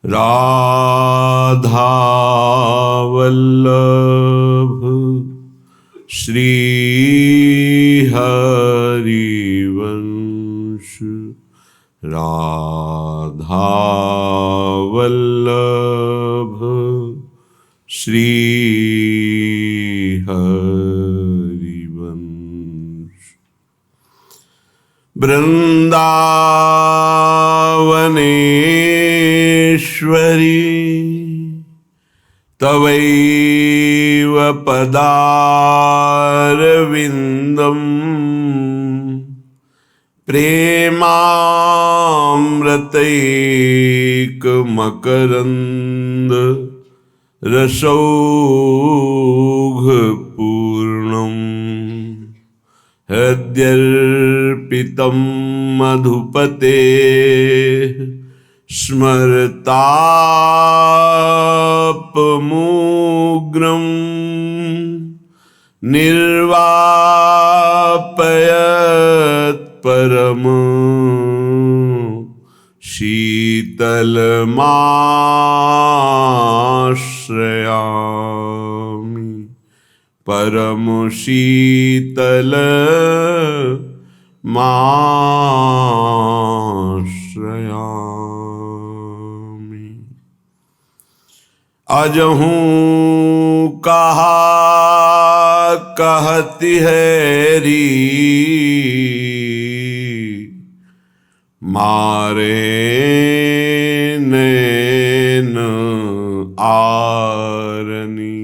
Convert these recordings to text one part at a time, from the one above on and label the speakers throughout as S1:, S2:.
S1: राधा वल्लभ श्री हरिवंश। राधा वल्लभ श्री हरिवंश। वृंदावनेश्वरी तवैव पदारविन्दम् प्रेमामृतैकमकरन्द रसौघपूर्णम्। हृद्यर्पितं मधुपते स्मरतापमुग्रं निर्वापयत् परम शीतलमाश्रयामि। परम शीतलमाश्रयामि। अजहूँ कहा कहती हैरी मारे नैन आरनी।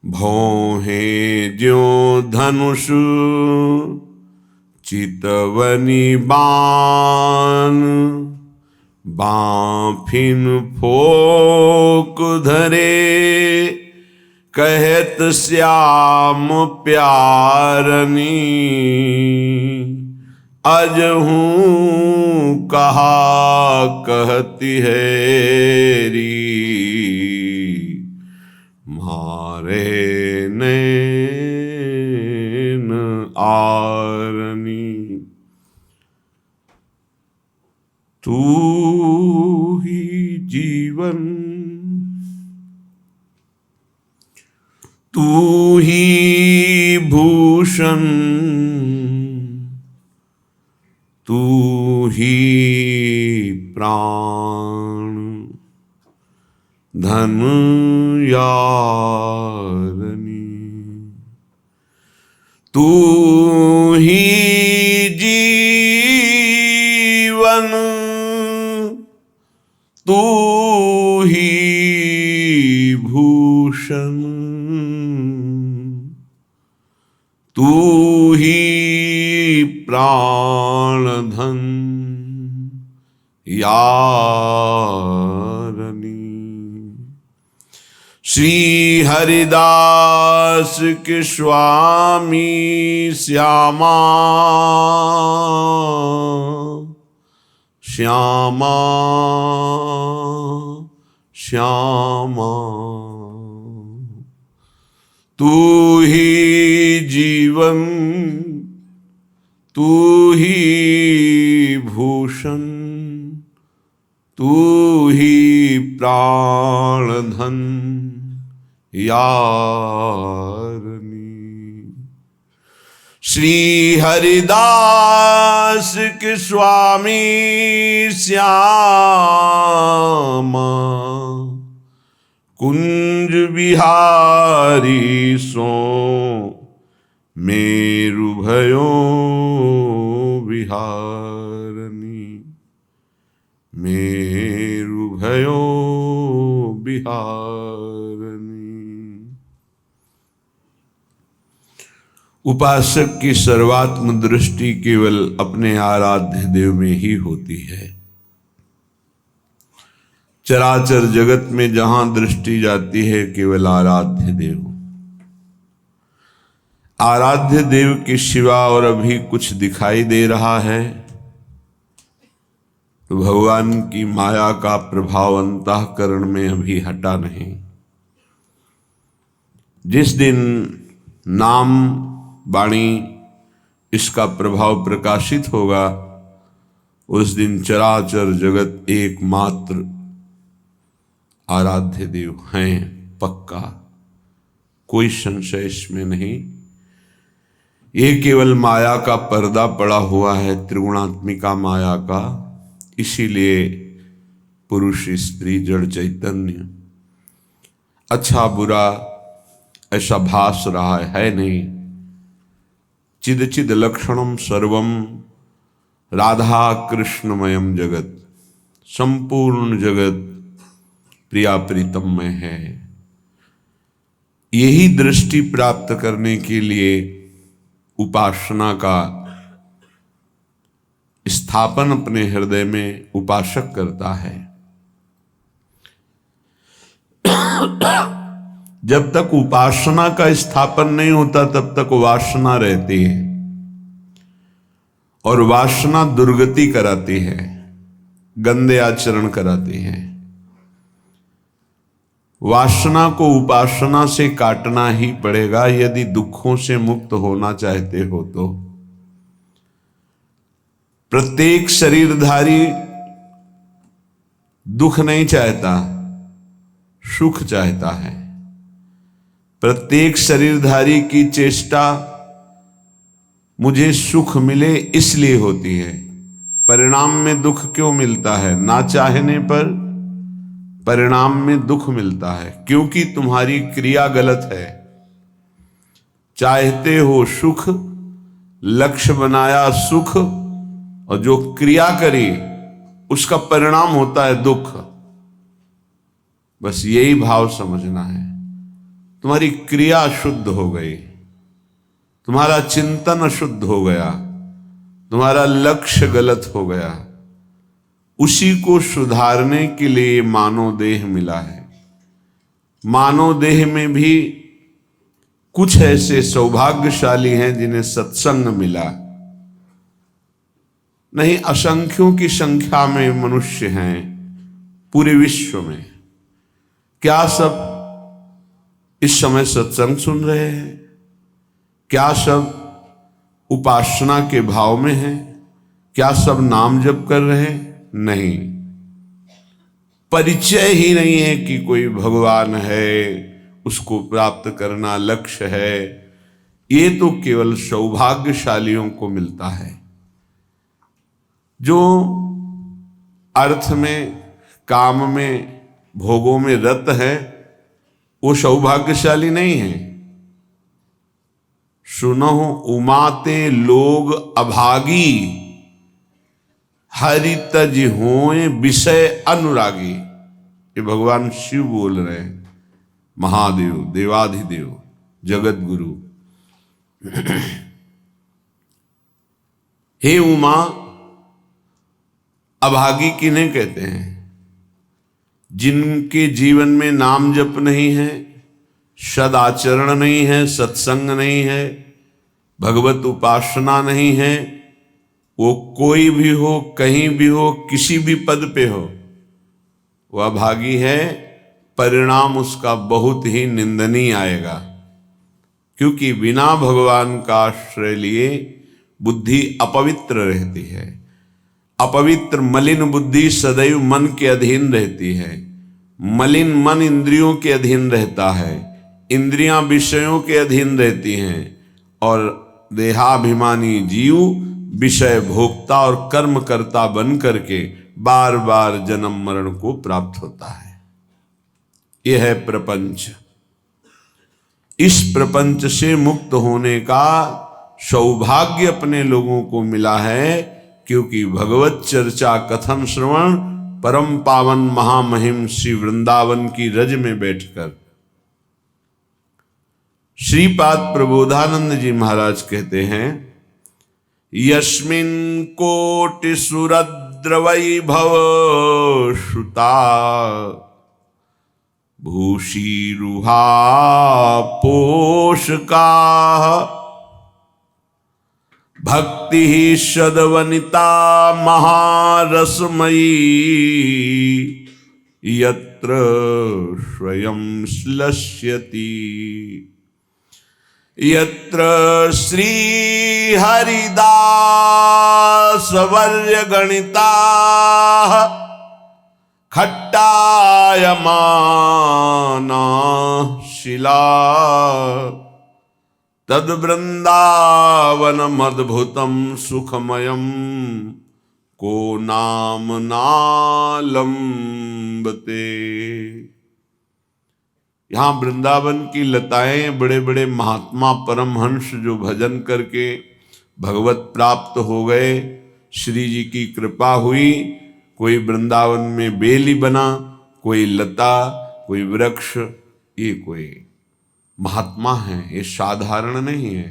S1: भौहें ज्यों धनुष चितवनी बाण बाँफिन फोक धरे कहत श्याम प्यारनी। अजहूँ कहा कहती हैरी मारे नैन आरनी। तू ही जीवन तू ही भूषण तू ही प्राण धन यारनी। तू ही जीवन तू ही भूषण तू ही प्राण धन यारनी। श्री हरिदास के स्वामी श्यामा श्यामा श्यामा। तू ही जीवन तू ही भूषण तू ही प्राण धन यारनी। श्री हरिदास के स्वामी श्यामा कुंज बिहारी सो मेरु भयो बिहारनी। मेरु भयो बिहारनी। उपासक की सर्वात्म दृष्टि केवल अपने आराध्य देव में ही होती है। चराचर जगत में जहां दृष्टि जाती है केवल आराध्य देव। आराध्य देव के सिवा और अभी कुछ दिखाई दे रहा है तो भगवान की माया का प्रभाव अंतःकरण में अभी हटा नहीं। जिस दिन नाम वाणी इसका प्रभाव प्रकाशित होगा उस दिन चराचर जगत एकमात्र आराध्य देव हैं, पक्का, कोई संशय इसमें नहीं। ये केवल माया का पर्दा पड़ा हुआ है, त्रिगुणात्मिका माया का। इसीलिए पुरुष स्त्री जड़ चैतन्य अच्छा बुरा ऐसा भास रहा है नहीं। चिद चिद लक्षणम सर्वम राधा कृष्णमयम जगत, संपूर्ण जगत प्रिया प्रीतम में है। यही दृष्टि प्राप्त करने के लिए उपासना का स्थापन अपने हृदय में उपासक करता है। जब तक उपासना का स्थापन नहीं होता तब तक वासना रहती है, और वासना दुर्गति कराती है, गंदे आचरण कराती है। वासना को उपासना से काटना ही पड़ेगा यदि दुखों से मुक्त होना चाहते हो तो। प्रत्येक शरीरधारी दुख नहीं चाहता, सुख चाहता है। प्रत्येक शरीरधारी की चेष्टा मुझे सुख मिले इसलिए होती है। परिणाम में दुख क्यों मिलता है? ना चाहने पर परिणाम में दुख मिलता है, क्योंकि तुम्हारी क्रिया गलत है। चाहते हो सुख, लक्ष्य बनाया सुख, और जो क्रिया करी उसका परिणाम होता है दुख। बस यही भाव समझना है। तुम्हारी क्रिया अशुद्ध हो गई, तुम्हारा चिंतन अशुद्ध हो गया, तुम्हारा लक्ष्य गलत हो गया। उसी को सुधारने के लिए मानव देह मिला है। मानव देह में भी कुछ ऐसे सौभाग्यशाली हैं जिन्हें सत्संग मिला। नहीं, असंख्यों की संख्या में मनुष्य हैं पूरे विश्व में। क्या सब इस समय सत्संग सुन रहे हैं? क्या सब उपासना के भाव में हैं? क्या सब नाम जप कर रहे हैं? नहीं, परिचय ही नहीं है कि कोई भगवान है, उसको प्राप्त करना लक्ष्य है। ये तो केवल सौभाग्यशालियों को मिलता है। जो अर्थ में, काम में, भोगों में रत है वो सौभाग्यशाली नहीं है। सुनो उमाते लोग अभागी, हरि तज होए विषय अनुरागी। ये भगवान शिव बोल रहे हैं, महादेव, देवाधिदेव, जगत गुरु। हे उमा, अभागी किन्हें कहते हैं? जिनके जीवन में नाम जप नहीं है, सदाचरण नहीं है, सत्संग नहीं है, भगवत उपासना नहीं है। वो कोई भी हो, कहीं भी हो, किसी भी पद पे हो, वह अभागी है। परिणाम उसका बहुत ही निंदनीय आएगा, क्योंकि बिना भगवान का आश्रय लिए बुद्धि अपवित्र रहती है। अपवित्र मलिन बुद्धि सदैव मन के अधीन रहती है। मलिन मन इंद्रियों के अधीन रहता है, इंद्रियां विषयों के अधीन रहती हैं, और देहाभिमानी जीव विषय भोक्ता और कर्म कर्ता बन करके बार बार जन्म मरण को प्राप्त होता है। यह है प्रपंच। इस प्रपंच से मुक्त होने का सौभाग्य अपने लोगों को मिला है, क्योंकि भगवत चर्चा कथन श्रवण परम पावन महामहिम श्री वृंदावन की रज में बैठकर श्रीपाद प्रबोधानंद जी महाराज कहते हैं, यस्मिन कोटि सुरद्र वैभव श्रुता भूषीरुहा पोषका भक्ति ही सदवनिता महारसमयी यत्र स्वयं श्लष्यति। यत्र श्री हरिदास वर्य गणिता खट्टायमाना शिला तद वृंदावनमद्भुतं सुखमयं को नाम नालंबते। यहाँ वृंदावन की लताएं बड़े बड़े महात्मा परमहंस जो भजन करके भगवत प्राप्त हो गए, श्री जी की कृपा हुई। कोई वृंदावन में बेली बना, कोई लता, कोई वृक्ष, ये कोई महात्मा है, ये साधारण नहीं है।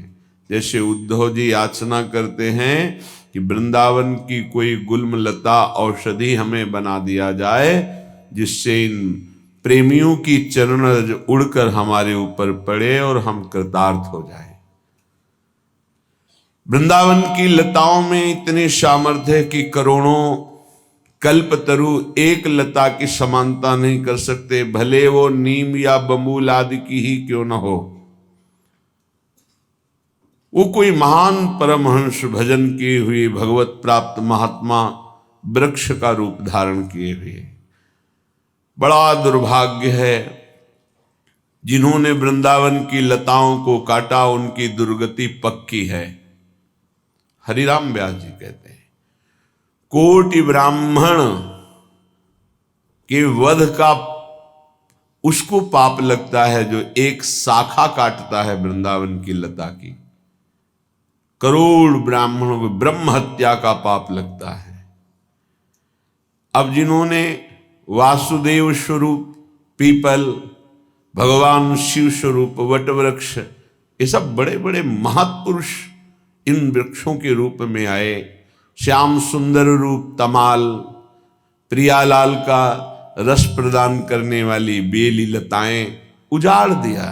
S1: जैसे उद्धव जी याचना करते हैं कि वृंदावन की कोई गुल्म लता औषधि हमें बना दिया जाए, जिससे इन प्रेमियों की चरण उड़कर हमारे ऊपर पड़े और हम कृतार्थ हो जाए। वृंदावन की लताओं में इतनी सामर्थ्य है कि करोड़ों कल्पतरु एक लता की समानता नहीं कर सकते, भले वो नीम या बबूल आदि की ही क्यों न हो। वो कोई महान परमहंस भजन किए हुए भगवत प्राप्त महात्मा वृक्ष का रूप धारण किए हुए। बड़ा दुर्भाग्य है जिन्होंने वृंदावन की लताओं को काटा, उनकी दुर्गति पक्की है। हरिराम व्यास जी कहते हैं, कोटि ब्राह्मण के वध का उसको पाप लगता है जो एक शाखा काटता है वृंदावन की लता की। करोड़ ब्राह्मणों को ब्रह्म हत्या का पाप लगता है। अब जिन्होंने वासुदेव स्वरूप पीपल, भगवान शिव स्वरूप वटवृक्ष, ये सब बड़े बड़े महापुरुष इन वृक्षों के रूप में आए। श्याम सुंदर रूप तमाल, प्रियालाल का रस प्रदान करने वाली बेली लताएं उजाड़ दिया,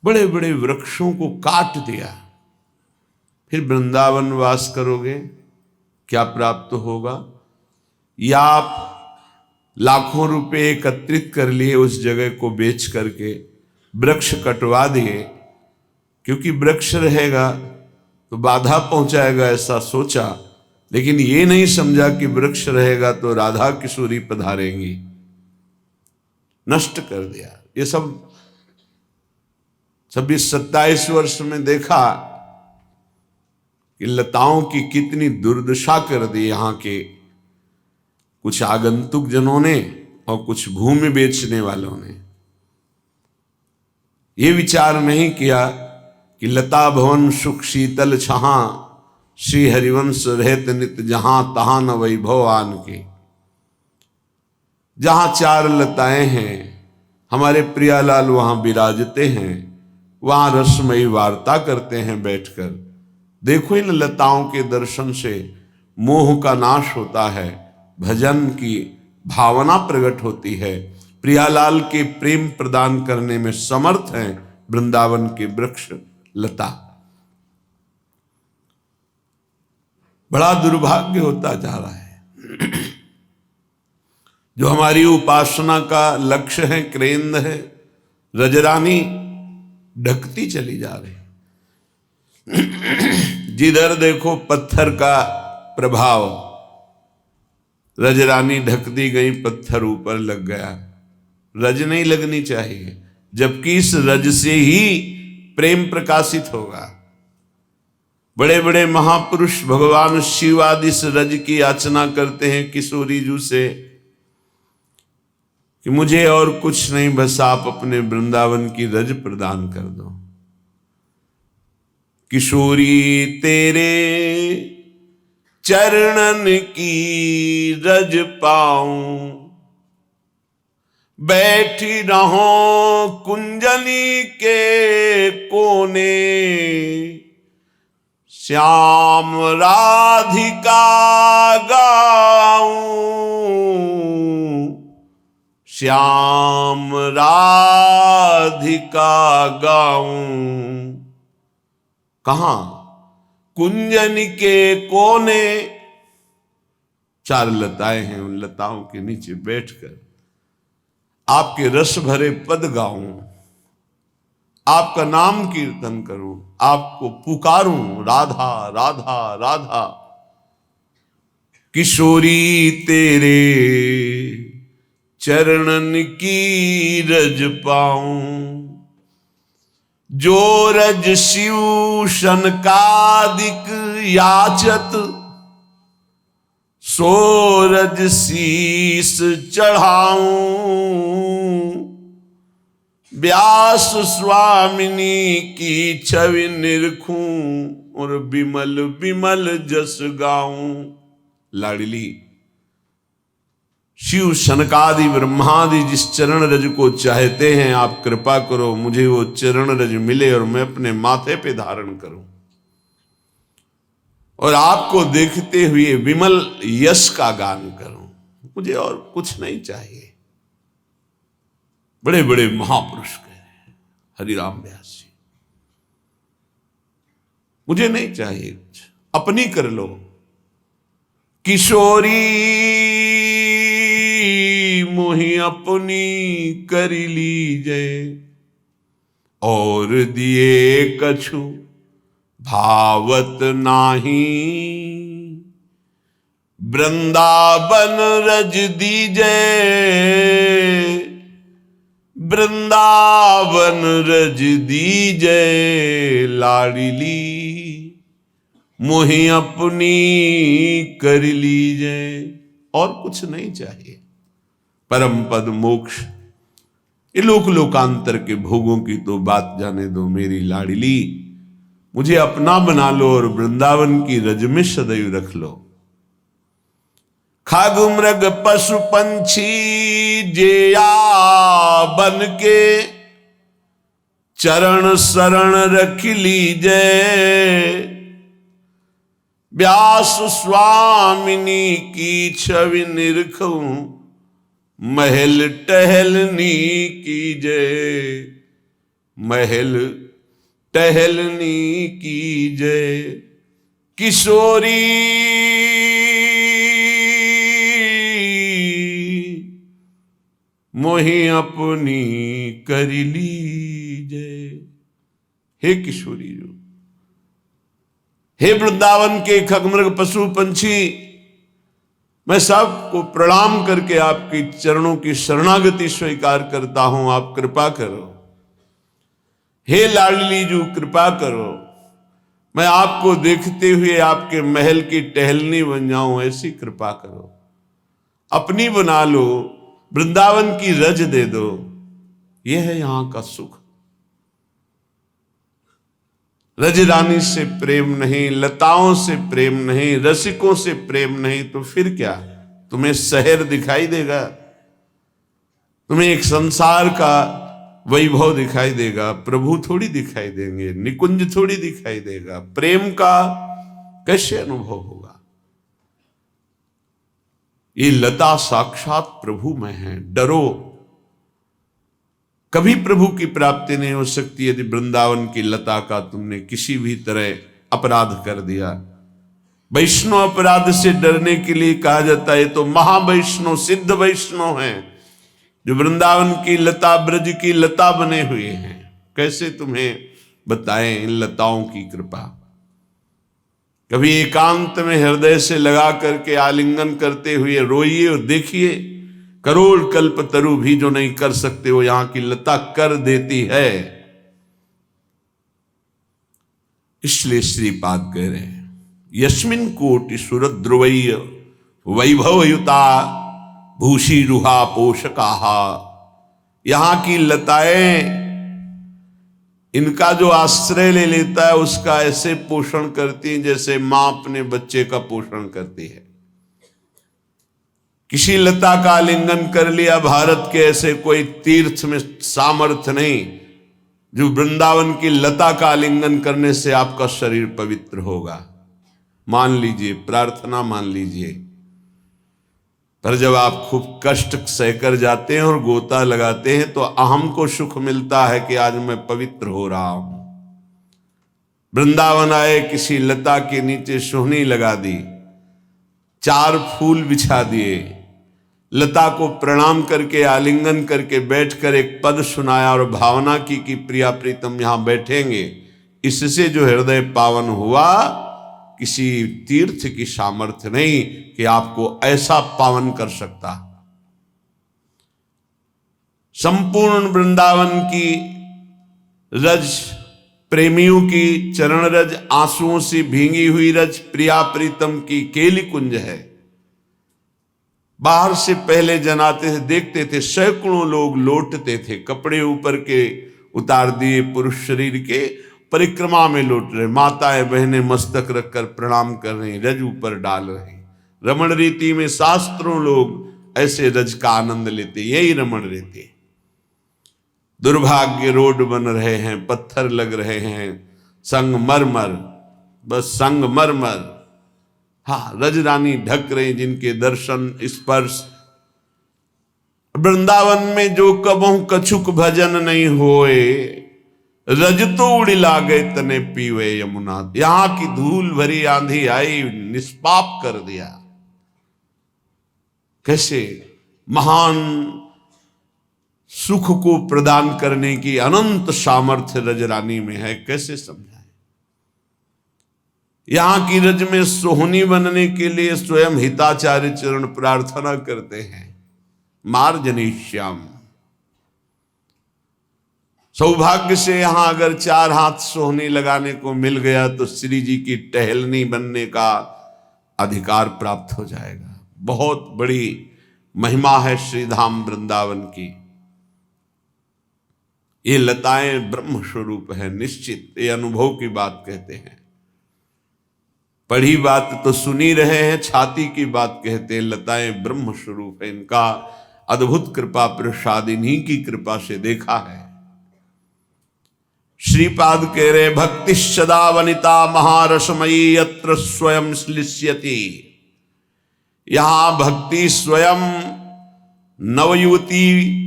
S1: बड़े बड़े वृक्षों को काट दिया। फिर वृंदावन वास करोगे, क्या प्राप्त होगा? या आप लाखों रुपए एकत्रित कर लिए, उस जगह को बेच करके वृक्ष कटवा दिए, क्योंकि वृक्ष रहेगा तो बाधा पहुंचाएगा ऐसा सोचा, लेकिन ये नहीं समझा कि वृक्ष रहेगा तो राधा किशोरी पधारेंगी। नष्ट कर दिया। ये सब 26-27 वर्ष में देखा कि लताओं की कितनी दुर्दशा कर दी यहाँ के कुछ आगंतुक जनों ने और कुछ भूमि बेचने वालों ने। ये विचार नहीं किया कि लता भवन सुख शीतल छहा, श्री हरिवंश रहत नित जहां तहां न वैभव आन के। जहां चार लताएं हैं, हमारे प्रियालाल वहां विराजते हैं, वहां रसमयी वार्ता करते हैं बैठकर। देखो इन लताओं के दर्शन से मोह का नाश होता है, भजन की भावना प्रकट होती है। प्रियालाल के प्रेम प्रदान करने में समर्थ हैं वृंदावन के वृक्ष लता। बड़ा दुर्भाग्य होता जा रहा है। जो हमारी उपासना का लक्ष्य है, केंद्र है, रजरानी ढकती चली जा रही। जिधर देखो पत्थर का प्रभाव, रजरानी ढकती गई, पत्थर ऊपर लग गया। रज नहीं लगनी चाहिए, जबकि इस रज से ही प्रेम प्रकाशित होगा। बड़े बड़े महापुरुष भगवान शिव आदि इस रज की याचना करते हैं किशोरी जू से कि मुझे और कुछ नहीं, बस आप अपने वृंदावन की रज प्रदान कर दो। किशोरी तेरे चरणन की रज पाऊं, बैठी रहो कुंजली के कोने, श्याम राधिका गाऊं, श्याम राधिका गाऊं। कहां? कुंजन के कोने। चार लताएं हैं, उन लताओं के नीचे बैठकर आपके रस भरे पद गाऊं। आपका नाम कीर्तन करूं, आपको पुकारूं, राधा राधा राधा। किशोरी तेरे चरणन की रज पाऊं, जो रज शिव शनकादिक याचत, सो रज शीस चढ़ाऊं। व्यास स्वामिनी की छवि निरखूं, और विमल विमल जस गाऊं। लाडली, शिव शनकादि ब्रह्मादि जिस चरण रज को चाहते हैं, आप कृपा करो मुझे वो चरण रज मिले और मैं अपने माथे पे धारण करूं, और आपको देखते हुए विमल यश का गान करूं। मुझे और कुछ नहीं चाहिए। बड़े बड़े महापुरुष कह रहे हैं, हरिराम व्यास जी, मुझे नहीं चाहिए कुछ, अपनी कर लो। किशोरी मोहि अपनी कर लीजे, और दिए कछु भावत नाही। वृंदावन रज दीजे, वृंदावन रज दीजे। लाडली मोहि अपनी कर लीजे, और कुछ नहीं चाहिए। परम पद मोक्ष, इलोक लोकांतर के भोगों की तो बात जाने दो। मेरी लाडली मुझे अपना बना लो और वृंदावन की रज में सदैव रख लो। खाग मृग पशु पंछी जेया बन के, चरण शरण रख लीजे। व्यास स्वामिनी की छवि निरखूं, महल टहलनी कीजे, महल टहलनी कीजे। किशोरी मोहि अपनी कर लीजे। हे किशोरी जो, हे वृंदावन के खगमृग पशु पंछी, मैं सबको प्रणाम करके आपके चरणों की शरणागति स्वीकार करता हूं। आप कृपा करो। हे लाडली जू कृपा करो, मैं आपको देखते हुए आपके महल की टहलनी बन जाऊं, ऐसी कृपा करो। अपनी बना लो, वृंदावन की रज दे दो। यह है यहां का सुख। रज रानी से प्रेम नहीं, लताओं से प्रेम नहीं, रसिकों से प्रेम नहीं, तो फिर क्या? तुम्हें शहर दिखाई देगा, तुम्हें एक संसार का वैभव दिखाई देगा, प्रभु थोड़ी दिखाई देंगे, निकुंज थोड़ी दिखाई देगा। प्रेम का कैसे अनुभव होगा? ये लता साक्षात प्रभु में है। डरो, कभी प्रभु की प्राप्ति नहीं हो सकती यदि वृंदावन की लता का तुमने किसी भी तरह अपराध कर दिया। वैष्णव अपराध से डरने के लिए कहा जाता है, तो महावैष्णव सिद्ध वैष्णव हैं जो वृंदावन की लता, ब्रज की लता बने हुए हैं। कैसे तुम्हें बताएं इन लताओं की कृपा। कभी एकांत में हृदय से लगा करके आलिंगन करते हुए रोइए और देखिए, करोड़ कल्प तरु भी जो नहीं कर सकते वो यहां की लता कर देती है। इसलिए श्रीपाद कह रहे हैं, यस्मिन कोटि सुर ध्रुवय्य वैभवयुता भूषी रुहा पोषकाहा। यहां की लताएं, इनका जो आश्रय ले लेता है उसका ऐसे पोषण करती हैं जैसे मां अपने बच्चे का पोषण करती है। किसी लता का आलिंगन कर लिया, भारत के ऐसे कोई तीर्थ में सामर्थ्य नहीं जो वृंदावन की लता का आलिंगन करने से आपका शरीर पवित्र होगा। मान लीजिए, प्रार्थना मान लीजिए। पर जब आप खूब कष्ट सहकर जाते हैं और गोता लगाते हैं तो अहम को सुख मिलता है कि आज मैं पवित्र हो रहा हूं। वृंदावन आए, किसी लता के नीचे सोहनी लगा दी, 4 फूल बिछा दिए, लता को प्रणाम करके आलिंगन करके बैठकर एक पद सुनाया और भावना की कि प्रिया प्रीतम यहां बैठेंगे। इससे जो हृदय पावन हुआ, किसी तीर्थ की सामर्थ्य नहीं कि आपको ऐसा पावन कर सकता। संपूर्ण वृंदावन की रज, प्रेमियों की चरण रज, आंसुओं से भींगी हुई रज प्रिया प्रीतम की केली कुंज है। बाहर से पहले जनाते थे, देखते थे सैकड़ों लोग लौटते थे, कपड़े ऊपर के उतार दिए पुरुष शरीर के, परिक्रमा में लौट रहे, माताएं बहनें मस्तक रखकर प्रणाम कर रही, रज ऊपर डाल रही। रमण रीति में शास्त्रों लोग ऐसे रज का आनंद लेते, यही रमण रीति। दुर्भाग्य रोड बन रहे हैं, पत्थर लग रहे हैं, संगमरमर, बस संगमरमर। हाँ, रजरानी ढक रही, जिनके दर्शन स्पर्श। वृंदावन में जो कबहू कछुक भजन नहीं होए, रज तो उड़ी लागे तने पीवे यमुना। यहां की धूल भरी आंधी आई, निष्पाप कर दिया। कैसे महान सुख को प्रदान करने की अनंत सामर्थ्य रजरानी में है, कैसे समझाएं। यहां की रज में सोहनी बनने के लिए स्वयं हिताचार्य चरण प्रार्थना करते हैं, मार्जनीश्याम। सौभाग्य से यहां अगर 4 हाथ सोहनी लगाने को मिल गया तो श्री जी की टहलनी बनने का अधिकार प्राप्त हो जाएगा। बहुत बड़ी महिमा है श्रीधाम वृंदावन की। ये लताएं ब्रह्म स्वरूप है, निश्चित, ये अनुभव की बात कहते हैं। पढ़ी बात तो सुनी रहे हैं, छाती की बात कहते हैं। लताएं ब्रह्म स्वरूप है, इनका अद्भुत कृपा प्रसाद इन्हीं की कृपा से देखा है। श्रीपाद कह रहे, भक्ति सदा वनिता महारसमयी यत्र स्वयं श्लिष्यति। यहां भक्ति स्वयं नवयुवती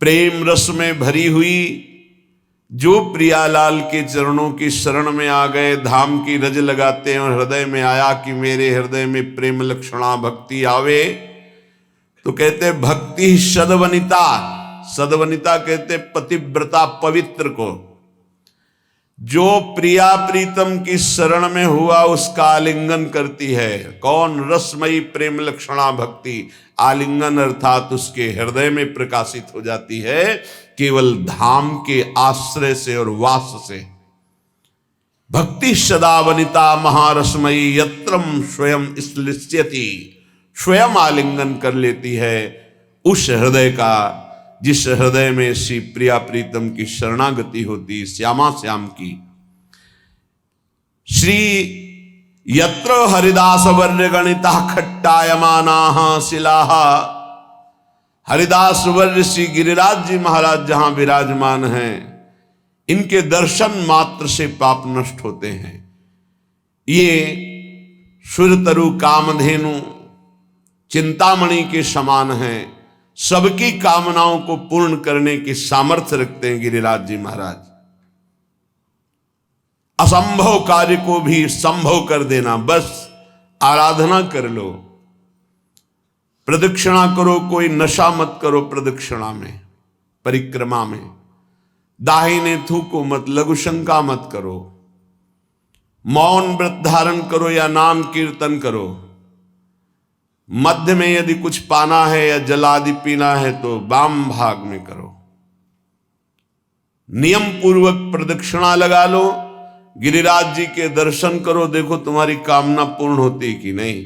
S1: प्रेम रस में भरी हुई, जो प्रियालाल के चरणों की शरण में आ गए, धाम की रज लगाते हैं और हृदय में आया कि मेरे हृदय में प्रेम लक्षणा भक्ति आवे, तो कहते भक्ति सदवनिता। सदवनिता कहते पतिव्रता, पवित्र को। जो प्रिया प्रीतम की शरण में हुआ उसका आलिंगन करती है। कौन? रसमयी प्रेम लक्षणा भक्ति। आलिंगन अर्थात उसके हृदय में प्रकाशित हो जाती है, केवल धाम के आश्रय से और वास से। भक्ति सदा वनिता महारसमयी यत्रम स्वयं श्लिष्यति। स्वयं आलिंगन कर लेती है उस हृदय का जिस हृदय में श्री प्रिया प्रीतम की शरणागति होती, श्यामा श्याम की। श्री यत्र हरिदास वर्य गणिता खट्टायमाना शिलाः। हरिदास वर्य श्री गिरिराज जी महाराज जहां विराजमान हैं, इनके दर्शन मात्र से पाप नष्ट होते हैं। ये सुरतरु कामधेनु चिंतामणि के समान हैं, सबकी कामनाओं को पूर्ण करने की सामर्थ्य रखते हैं गिरिराज जी महाराज। असंभव कार्य को भी संभव कर देना, बस आराधना कर लो, प्रदक्षिणा करो, कोई नशा मत करो प्रदक्षिणा में, परिक्रमा में, दाहिने थूको मत, लघु शंका मत करो, मौन व्रत धारण करो या नाम कीर्तन करो। मध्य में यदि कुछ पाना है या जल आदि पीना है तो वाम भाग में करो। नियम पूर्वक प्रदक्षिणा लगा लो, गिरिराज जी के दर्शन करो, देखो तुम्हारी कामना पूर्ण होती कि नहीं।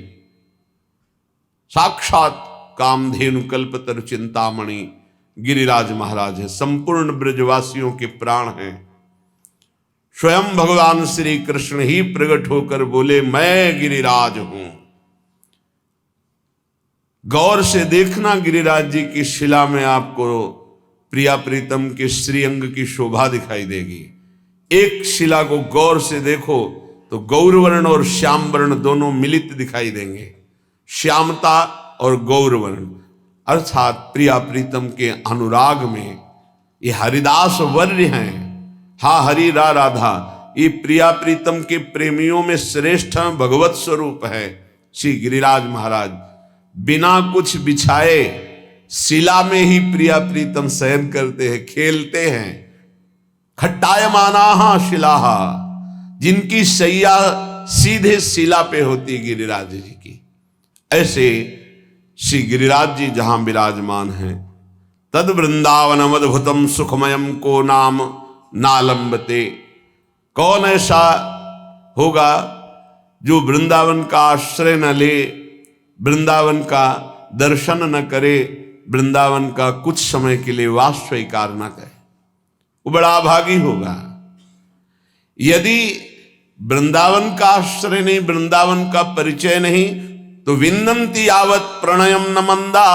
S1: साक्षात कामधेनु कल्पतरु चिंतामणि गिरिराज महाराज है, संपूर्ण ब्रजवासियों के प्राण हैं। स्वयं भगवान श्री कृष्ण ही प्रकट होकर बोले, मैं गिरिराज हूं। गौर से देखना, गिरिराज जी की शिला में आपको प्रिया प्रीतम के श्रीअंग की शोभा दिखाई देगी। एक शिला को गौर से देखो तो गौरवर्ण और श्यामवर्ण दोनों मिलित दिखाई देंगे। श्यामता और गौरवर्ण अर्थात प्रिया प्रीतम के अनुराग में ये हरिदास वर्य हैं। हा हरि रा राधा, ये प्रिया प्रीतम के प्रेमियों में श्रेष्ठ भगवत स्वरूप है श्री गिरिराज महाराज। बिना कुछ बिछाए शिला में ही प्रिया प्रीतम शयन करते हैं, खेलते हैं। खट्टायमानाहा शिलाहा, जिनकी शैया सीधे शिला पे होती गिरिराज जी की, ऐसे श्री गिरिराज जी जहां विराजमान हैं। तद वृंदावनम अद्भुतम सुखमयम को नाम नालंबते। कौन ऐसा होगा जो वृंदावन का आश्रय न ले, वृंदावन का दर्शन न करे, वृंदावन का कुछ समय के लिए वास स्वीकार न करे, वो बड़ा अभागी होगा। यदि वृंदावन का आश्रय नहीं, वृंदावन का परिचय नहीं, तो विन्दन्ति यावत् प्रणयम न मंदा,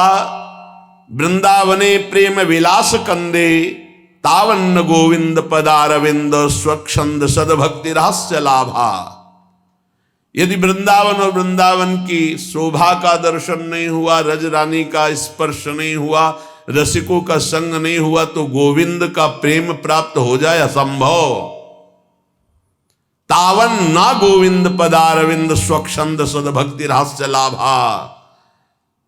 S1: वृंदावने प्रेम विलास कंदे, तावन्न गोविंद पदारविंद स्वच्छंद सदभक्ति रहस्य लाभा। यदि वृंदावन और वृंदावन की शोभा का दर्शन नहीं हुआ, रज रानी का स्पर्श नहीं हुआ, रसिकों का संग नहीं हुआ, तो गोविंद का प्रेम प्राप्त हो जाए असंभव। तावन ना गोविंद पदारविंद स्वच्छंद सदभक्ति रहस्य लाभा।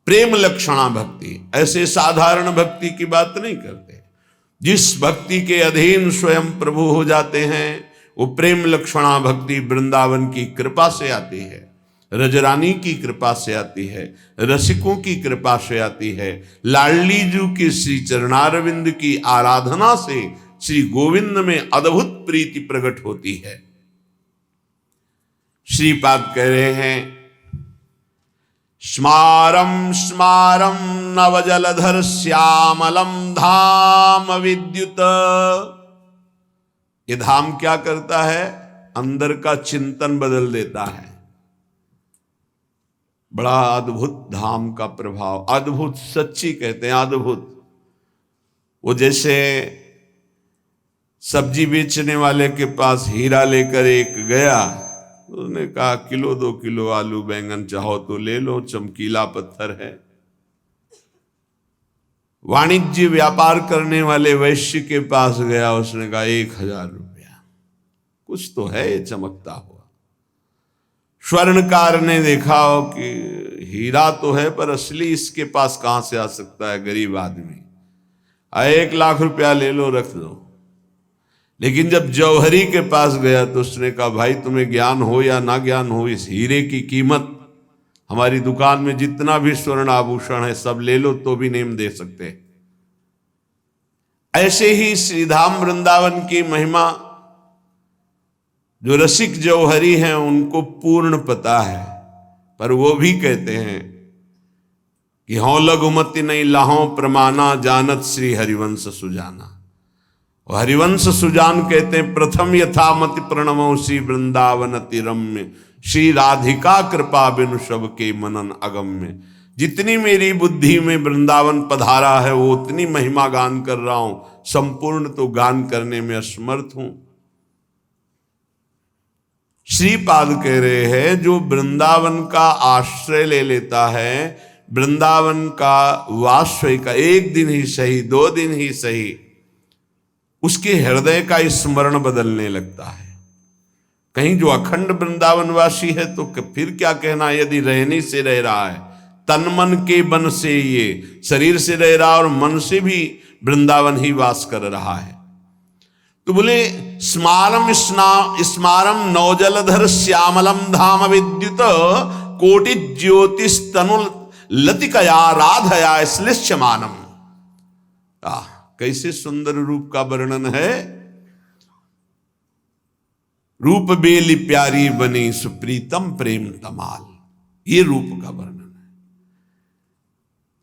S1: प्रेम लक्षणा भक्ति, ऐसे साधारण भक्ति की बात नहीं करते। जिस भक्ति के अधीन स्वयं प्रभु हो जाते हैं, वो प्रेम लक्षणा भक्ति वृंदावन की कृपा से आती है, रजरानी की कृपा से आती है, रसिकों की कृपा से आती है। लाडली जू के श्री चरणारविंद की आराधना से श्री गोविंद में अद्भुत प्रीति प्रकट होती है। श्रीपाद कह रहे हैं, स्मारम स्मारम नवजलधर श्यामलम धाम विद्युत। ये धाम क्या करता है? अंदर का चिंतन बदल देता है। बड़ा अद्भुत धाम का प्रभाव, अद्भुत, सच्ची कहते हैं अद्भुत। वो जैसे सब्जी बेचने वाले के पास हीरा लेकर एक गया, उसने कहा किलो 2 किलो आलू बैंगन चाहो तो ले लो, चमकीला पत्थर है। वाणिज्य व्यापार करने वाले वैश्य के पास गया, उसने कहा 1000 रुपया, कुछ तो है ये चमकता हुआ। स्वर्णकार ने देखा हो कि हीरा तो है पर असली इसके पास कहां से आ सकता है, गरीब आदमी, 1 लाख रुपया ले लो, रख दो। लेकिन जब जौहरी के पास गया तो उसने कहा भाई तुम्हें ज्ञान हो या ना ज्ञान हो, इस हीरे की कीमत हमारी दुकान में जितना भी स्वर्ण आभूषण है सब ले लो तो भी नहीं दे सकते। ऐसे ही श्रीधाम वृंदावन की महिमा जो रसिक जौहरी हैं उनको पूर्ण पता है, पर वो भी कहते हैं कि हों लघुमति नहीं लाहों प्रमाना, जानत श्री हरिवंश सुजाना। और हरिवंश सुजान कहते हैं, प्रथम यथामति प्रणमो श्री वृंदावन तिरम्य, श्री राधिका कृपा बिनु सब के मनन अगम्य। जितनी मेरी बुद्धि में वृंदावन पधारा है वो उतनी महिमा गान कर रहा हूं, संपूर्ण तो गान करने में असमर्थ हूं। श्रीपाद कह रहे हैं जो वृंदावन का आश्रय ले लेता है, वृंदावन का वाश्रय का, एक दिन ही सही 2 दिन ही सही, उसके हृदय का स्मरण बदलने लगता है। कहीं जो अखंड वृंदावनवासी है तो फिर क्या कहना, यदि रहने से रह रहा है, तन मन के बन से, ये शरीर से रह रहा और मन से भी वृंदावन ही वास कर रहा है। तो बोले स्मारम स्मारम नवजलधर श्यामलम धाम विद्युत, कोटि ज्योतिष तनु लतिकया राधया श्लिष्यमानम। कैसे सुंदर रूप का वर्णन है। रूप बेली प्यारी बनी सुप्रीतम प्रेम तमाल, ये रूप का वर्णन है।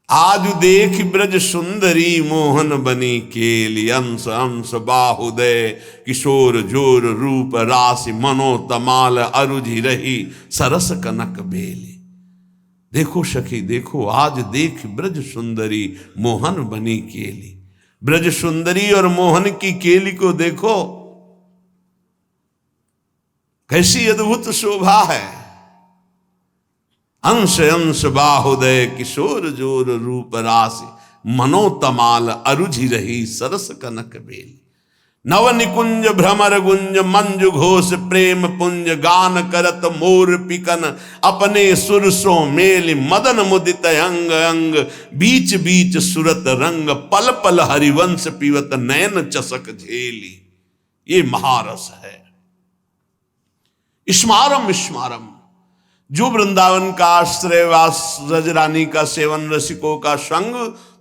S1: आज देख ब्रज सुंदरी मोहन बनी केली, अंश अंश बाहुदय किशोर जोर रूप राशि मनो तमाल, अरुझि रही सरस कनक बेली। देखो सखी देखो, आज देख ब्रज सुंदरी मोहन बनी केली। ब्रज सुंदरी और मोहन की केली को देखो, कैसी अद्भुत शोभा है। अंश अंश बाहुदय किशोर जोर रूप राशि, मनो तमाल अरुझि रही सरस कनक बेली। नव निकुंज भ्रमर गुंज मंजु घोष प्रेम पुंज गान करत मोर पिकन अपने सुरसों मेल मदन मुदित अंग अंग बीच बीच सुरत रंग पल पल हरिवंश पीवत नयन चसक झेली। ये महारस है। स्मारम स्मारम, जो वृंदावन का आश्रयवास रजरानी का सेवन रसिकों का संग,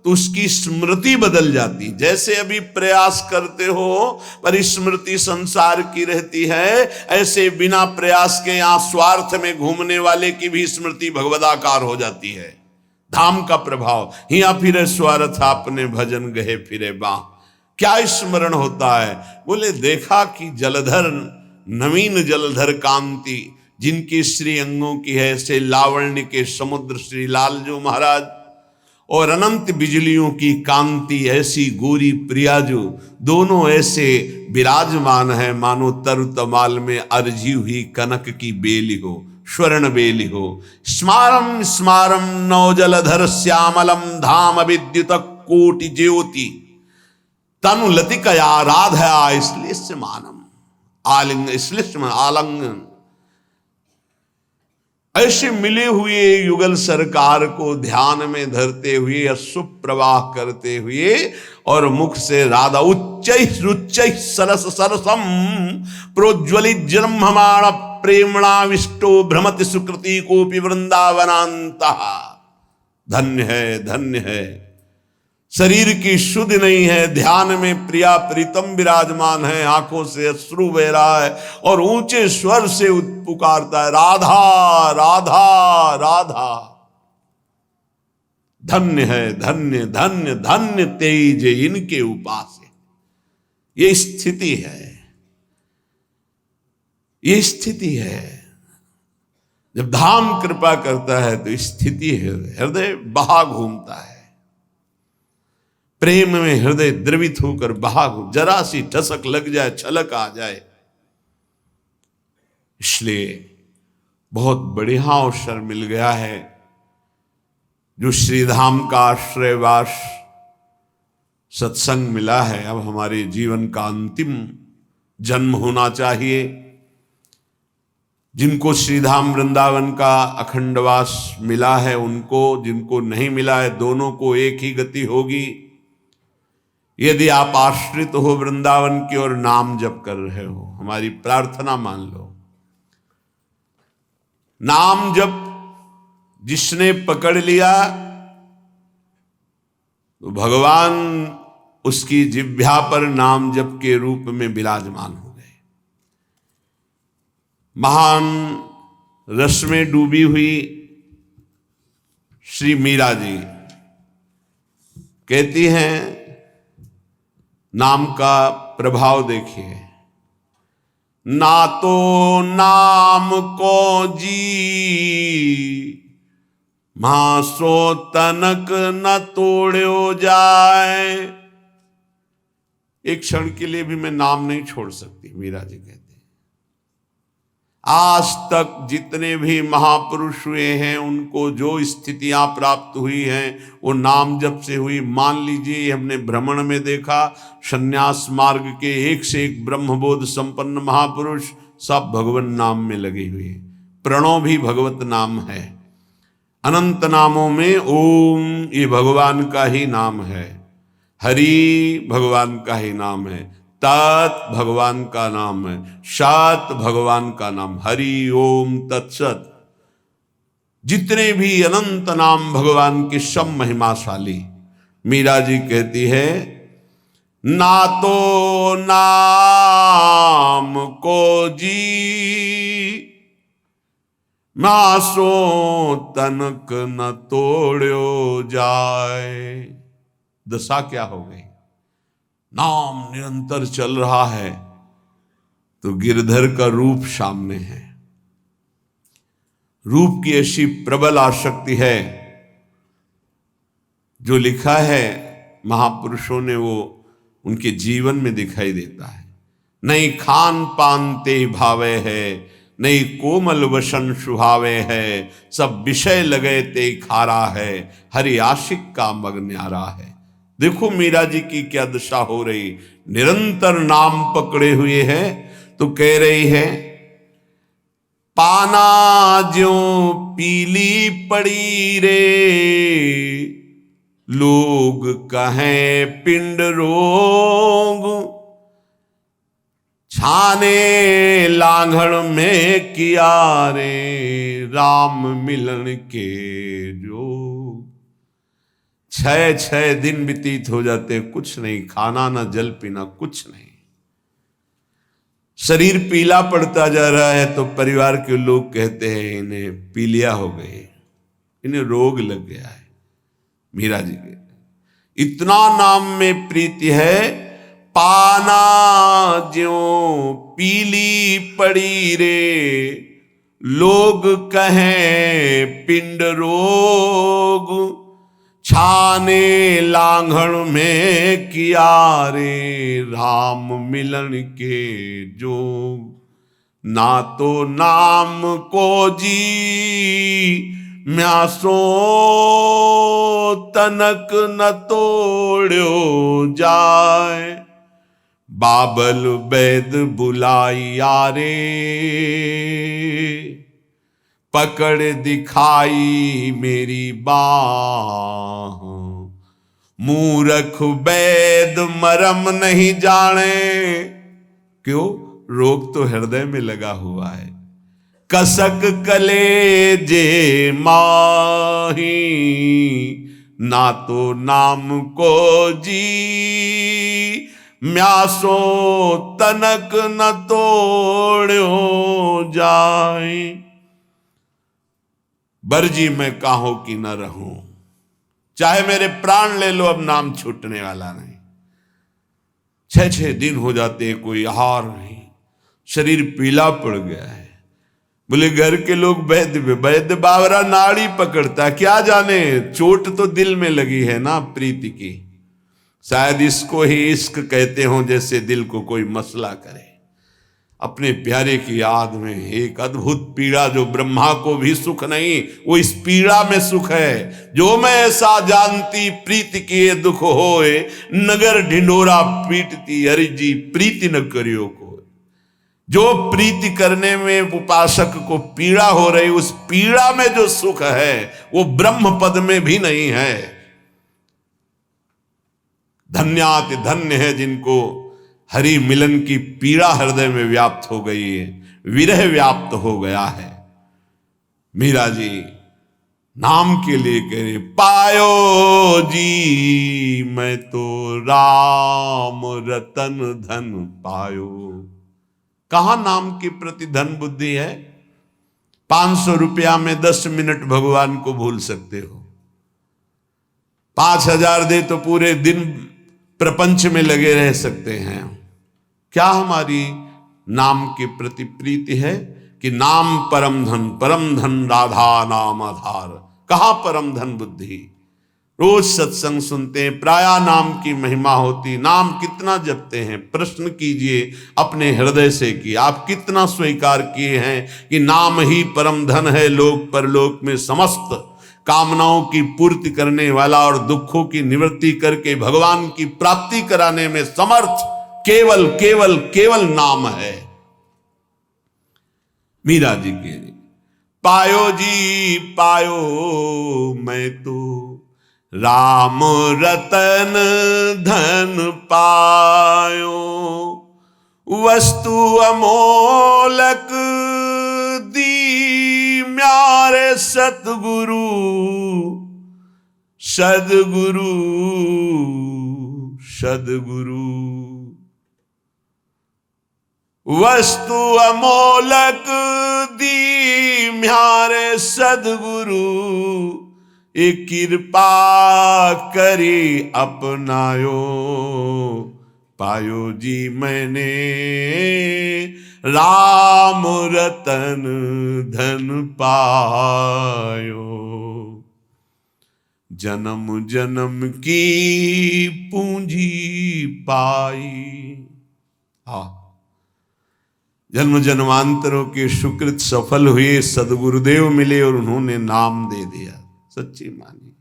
S1: तो उसकी स्मृति बदल जाती। जैसे अभी प्रयास करते हो पर स्मृति संसार की रहती है, ऐसे बिना प्रयास के यहां स्वार्थ में घूमने वाले की भी स्मृति भगवदाकार हो जाती है। धाम का प्रभाव। हिया फिरे स्वार्थ आपने भजन गहे फिरे बाह। क्या स्मरण होता है? बोले देखा कि जलधर नवीन जलधर कांति जिनकी श्री अंगों की है, से लावण्य के समुद्र श्री लालजू महाराज, और अनंत बिजलियों की कांति ऐसी गोरी प्रियाजू, दोनों ऐसे विराजमान है मानो तरु तमाल में अर्जी हुई कनक की बेली हो, स्वर्ण बेली हो। स्मारम स्मारम नवजलधर श्यामलम धाम विद्युत कोटि ज्योति तनु लतिकया राधया, इसलिए स्मानम आलिंग, इसलिए आलंगन। ऐसे मिले हुए युगल सरकार को ध्यान में धरते हुए, अश्रु प्रवाह करते हुए, और मुख से राधा उच्च सरस सरसम प्रोज्वलित जन्ममाण प्रेमणाविष्टो भ्रमति सुकृति कोपि वृंदावनांता। धन्य है, धन्य है। शरीर की शुद्ध नहीं है, ध्यान में प्रिया प्रीतम विराजमान है, आंखों से अश्रु बह रहा है और ऊंचे स्वर से पुकारता है राधा राधा राधा। धन्य है, धन्य धन्य धन्य तेज इनके उपास। ये स्थिति है, ये स्थिति है। जब धाम कृपा करता है तो स्थिति है, हृदय बहा घूमता है। प्रेम में हृदय द्रवित होकर बहा, जरा सी ठसक लग जाए, छलक आ जाए। इसलिए बहुत बढ़िया अवसर मिल गया है, जो श्रीधाम का आश्रयवास सत्संग मिला है। अब हमारे जीवन का अंतिम जन्म होना चाहिए। जिनको श्रीधाम वृंदावन का अखंडवास मिला है उनको, जिनको नहीं मिला है दोनों को एक ही गति होगी। यदि आप आश्रित हो वृंदावन की और नाम जप कर रहे हो, हमारी प्रार्थना मान लो। नाम जप जिसने पकड़ लिया तो भगवान उसकी जिह्वा पर नाम जप के रूप में विराजमान हो गए। महान रस में डूबी हुई श्री मीरा जी कहती हैं, नाम का प्रभाव देखिए। ना तो नाम को जी मासो तनक न तोड़ो जाए। एक क्षण के लिए भी मैं नाम नहीं छोड़ सकती, मीरा जी कहते हैं। आज तक जितने भी महापुरुष हुए हैं उनको जो स्थितियां प्राप्त हुई हैं वो नाम जप से हुई। मान लीजिए हमने भ्रमण में देखा, संन्यास मार्ग के एक से एक ब्रह्मबोध संपन्न महापुरुष सब भगवान नाम में लगे हुए। प्रणव भी भगवत नाम है। अनंत नामों में ओम ये भगवान का ही नाम है, हरि भगवान का ही नाम है, तत् भगवान का नाम है, सत भगवान का नाम, हरि ओम तत्सत। जितने भी अनंत नाम भगवान की सब महिमाशाली। मीरा जी कहती है, ना तो नाम को जी मासो तनक न तोड़ो जाए। दशा क्या हो गई? नाम निरंतर चल रहा है तो गिरधर का रूप सामने है। रूप की ऐसी प्रबल आसक्ति है, जो लिखा है महापुरुषों ने वो उनके जीवन में दिखाई देता है। नहीं खान पान ते भावे है, नहीं कोमल वसन सुहावे है, सब विषय लगे ते खारा है, हरि आशिक का मग न्यारा है। देखो मीरा जी की क्या दशा हो रही, निरंतर नाम पकड़े हुए हैं। तो कह रही है, पाना ज्यों पीली पड़ी रे, लोग कहें पिंड रोग, छाने लांघड़ में किया रे, राम मिलन के जो। 6 दिन व्यतीत हो जाते, कुछ नहीं, खाना ना जल पीना, कुछ नहीं। शरीर पीला पड़ता जा रहा है तो परिवार के लोग कहते हैं इन्हें पीलिया हो गए, इन्हें रोग लग गया है। मीरा जी के इतना नाम में प्रीति है, पाना ज्यों पीली पड़ी रे, लोग कहें पिंड रोग, छाने लांघड़ में किया रे, राम मिलन के जोग। ना तो नाम को जी म्यासो, तनक न तोड़ो जाए, बाबल वैद बुलाइया रे, पकड़ दिखाई मेरी बाह, मूर्ख वैद मरम नहीं जाने। क्यों? रोग तो हृदय में लगा हुआ है। कसक कलेजे माही, ना तो नाम को जी म्यासो, तनक न तोड़ो जाए। बरजी मैं काहो की न रहूं, चाहे मेरे प्राण ले लो, अब नाम छूटने वाला नहीं। 6 दिन हो जाते, कोई आहार नहीं, शरीर पीला पड़ गया है। बोले घर के लोग वैद्य बावरा नाड़ी पकड़ता, क्या जाने चोट तो दिल में लगी है ना प्रीति की। शायद इसको ही इश्क कहते हो, जैसे दिल को कोई मसला करे। अपने प्यारे की याद में एक अद्भुत पीड़ा, जो ब्रह्मा को भी सुख नहीं, वो इस पीड़ा में सुख है। जो मैं ऐसा जानती प्रीति किए दुख होए, नगर ढिंडोरा पीटती हरि जी प्रीति न करियो को। जो प्रीति करने में उपासक को पीड़ा हो रही, उस पीड़ा में जो सुख है वो ब्रह्म पद में भी नहीं है। धन्याति धन्य है जिनको हरि मिलन की पीड़ा हृदय में व्याप्त हो गई है, विरह व्याप्त हो गया है। मीरा जी नाम के लिए कह रहे, पायो जी मैं तो राम रतन धन पायो। कहां नाम के प्रति धन बुद्धि है? 500 रुपया में 10 मिनट भगवान को भूल सकते हो। 5000 दे तो पूरे दिन प्रपंच में लगे रह सकते हैं। क्या हमारी नाम के प्रति प्रीति है कि नाम परम धन राधा नाम आधार। कहां परम धन बुद्धि? रोज सत्संग सुनते हैं, प्राया नाम की महिमा होती, नाम कितना जपते हैं? प्रश्न कीजिए अपने हृदय से कि आप कितना स्वीकार किए हैं कि नाम ही परम धन है, लोक परलोक में समस्त कामनाओं की पूर्ति करने वाला और दुखों की निवृत्ति करके भगवान की प्राप्ति कराने में समर्थ केवल केवल केवल नाम है। मीरा जी के पायो जी पायो मैं तो राम रतन धन पायो, वस्तु अमोलक दी म्यारे सतगुरु, सदगुरु सदगुरु। वस्तु अमोलक दी म्यारे सदगुरु, एक कृपा करी अपनायो, पायो जी मैंने राम रतन धन पायो। जन्म जन्म की पूंजी पाई। हाँ, जन्म जन्मांतरों के सुकृत सफल हुए, सदगुरुदेव मिले और उन्होंने नाम दे दिया। सच्ची मानी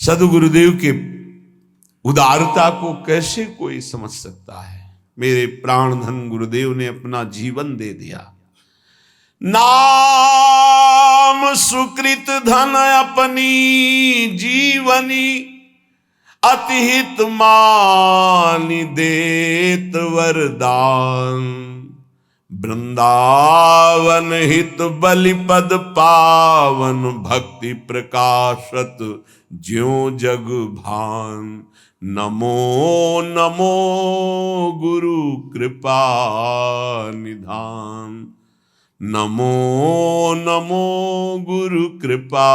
S1: सदगुरुदेव के उदारता को कैसे कोई समझ सकता है। मेरे प्राण धन गुरुदेव ने अपना जीवन दे दिया। नाम सुकृत धन अपनी जीवनी, अतिहित मानि देत वरदान। वृंदावन हित बलिपद पावन, भक्ति प्रकाशत ज्यों जग भान। नमो नमो गुरु कृपा निधान, नमो नमो गुरु कृपा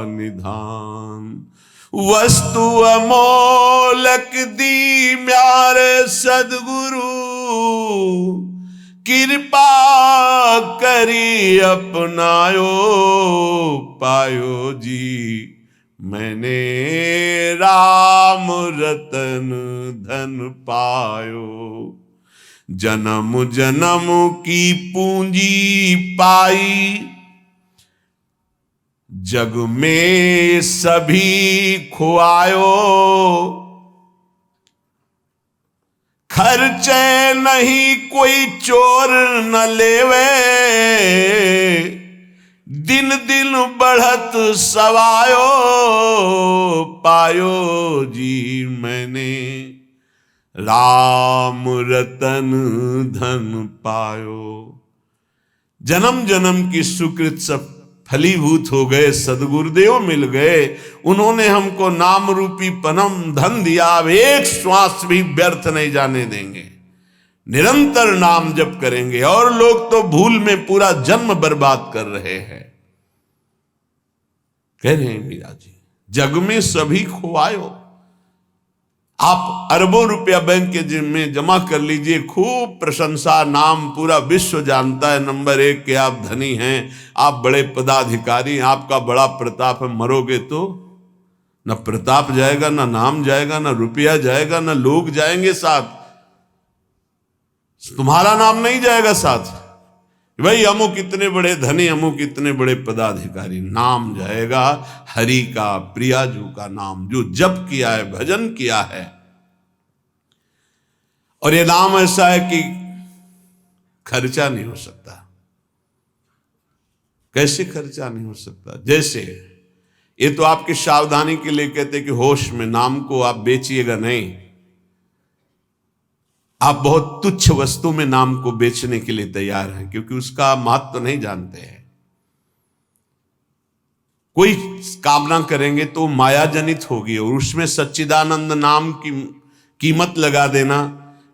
S1: निधान। वस्तु अमोलक दी म्यारे सदगुरु, कृपा करी अपनायो पायो जी। मैंने राम रतन धन पायो, जन्म जन्म की पूंजी पाई। जग में सभी खुआयो, खर्चे नहीं कोई चोर न लेवे। दिन दिन बढ़त सवायो पायो जी। मैंने राम रतन धन पायो। जन्म जन्म की सुकृत सब फलीभूत हो गए, सदगुरुदेव मिल गए। उन्होंने हमको नाम रूपी परम धन दिया। अब एक श्वास भी व्यर्थ नहीं जाने देंगे, निरंतर नाम जप करेंगे। और लोग तो भूल में पूरा जन्म बर्बाद कर रहे हैं। कह रहे हैं मीरा जी, जग में सभी खुआयो। आप अरबों रुपया बैंक के में जमा कर लीजिए, खूब प्रशंसा, नाम पूरा विश्व जानता है नंबर 1 के आप धनी हैं, आप बड़े पदाधिकारी, आपका बड़ा प्रताप है। मरोगे तो न प्रताप जाएगा, न नाम जाएगा, न रुपया जाएगा, न लोग जाएंगे साथ, तुम्हारा नाम नहीं जाएगा साथ। भाई अमुक इतने बड़े धनी, अमुक इतने बड़े पदाधिकारी, नाम जाएगा हरि का, प्रियाजू का नाम, जो जप किया है, भजन किया है। और ये नाम ऐसा है कि खर्चा नहीं हो सकता। कैसे खर्चा नहीं हो सकता? जैसे ये तो आपकी सावधानी के लिए कहते कि होश में नाम को आप बेचिएगा नहीं। आप बहुत तुच्छ वस्तु में नाम को बेचने के लिए तैयार हैं, क्योंकि उसका महत्व तो नहीं जानते हैं। कोई कामना करेंगे तो माया जनित होगी, और उसमें सच्चिदानंद नाम की कीमत लगा देना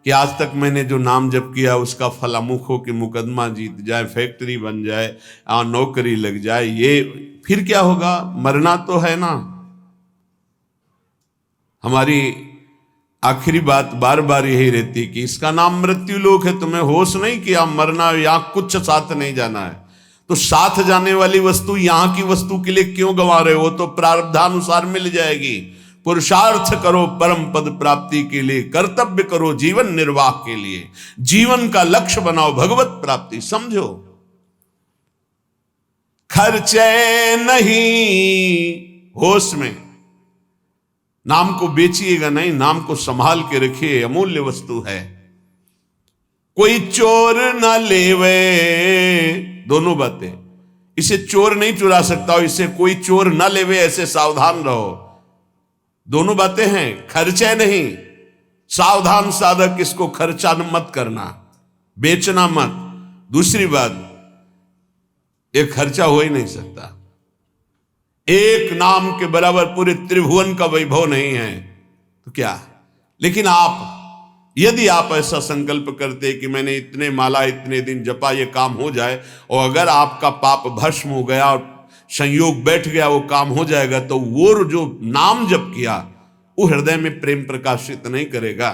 S1: कि आज तक मैंने जो नाम जप किया उसका फल अमुक हो कि मुकदमा जीत जाए, फैक्ट्री बन जाए, नौकरी लग जाए, ये फिर क्या होगा? मरना तो है ना। हमारी आखिरी बात बार बार यही रहती कि इसका नाम मृत्यु लोक है, तुम्हें होश नहीं किया, मरना या कुछ साथ नहीं जाना है। तो साथ जाने वाली वस्तु यहां की वस्तु के लिए क्यों गंवा रहे हो? तो प्रारब्धानुसार मिल जाएगी। पुरुषार्थ करो परम पद प्राप्ति के लिए, कर्तव्य करो जीवन निर्वाह के लिए, जीवन का लक्ष्य बनाओ भगवत प्राप्ति। समझो, खर्चे नहीं, होश में नाम को बेचिएगा नहीं, नाम को संभाल के रखिए, अमूल्य वस्तु है। कोई चोर न लेवे, दोनों बातें, इसे चोर नहीं चुरा सकता, और इसे कोई चोर न लेवे, ऐसे सावधान रहो। दोनों बातें हैं, खर्चे नहीं, सावधान साधक, इसको खर्चा मत करना, बेचना मत। दूसरी बात, ये खर्चा हो ही नहीं सकता। एक नाम के बराबर पूरे त्रिभुवन का वैभव नहीं है तो क्या। लेकिन आप, यदि आप ऐसा संकल्प करते कि मैंने इतने माला इतने दिन जपा, ये काम हो जाए, और अगर आपका पाप भस्म हो गया और संयोग बैठ गया, वो काम हो जाएगा, तो वो जो नाम जप किया वो हृदय में प्रेम प्रकाशित नहीं करेगा।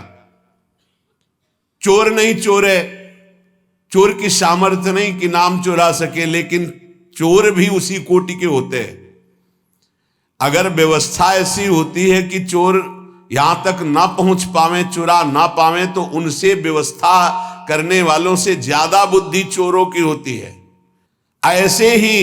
S1: चोर नहीं चोरे, चोर की सामर्थ्य नहीं कि नाम चुरा सके, लेकिन चोर भी उसी कोटि के होते हैं। अगर व्यवस्था ऐसी होती है कि चोर यहां तक ना पहुंच पावे, चुरा ना पावे, तो उनसे व्यवस्था करने वालों से ज्यादा बुद्धि चोरों की होती है। ऐसे ही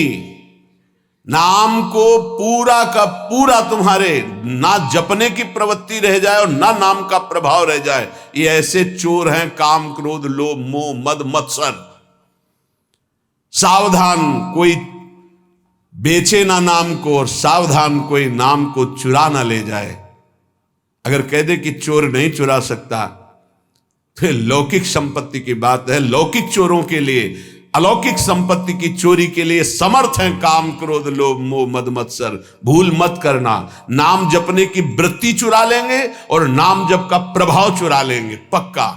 S1: नाम को पूरा का पूरा तुम्हारे ना जपने की प्रवृत्ति रह जाए और ना नाम का प्रभाव रह जाए, ये ऐसे चोर हैं काम क्रोध लोभ मोह मद मत्सर। सावधान कोई बेचे ना नाम को, और सावधान कोई नाम को चुरा ना ले जाए। अगर कह दे कि चोर नहीं चुरा सकता, फिर लौकिक संपत्ति की बात है। लौकिक चोरों के लिए, अलौकिक संपत्ति की चोरी के लिए समर्थ हैं काम क्रोध लोभ मोह मद मत्सर। भूल मत करना, नाम जपने की वृत्ति चुरा लेंगे और नाम जप का प्रभाव चुरा लेंगे, पक्का।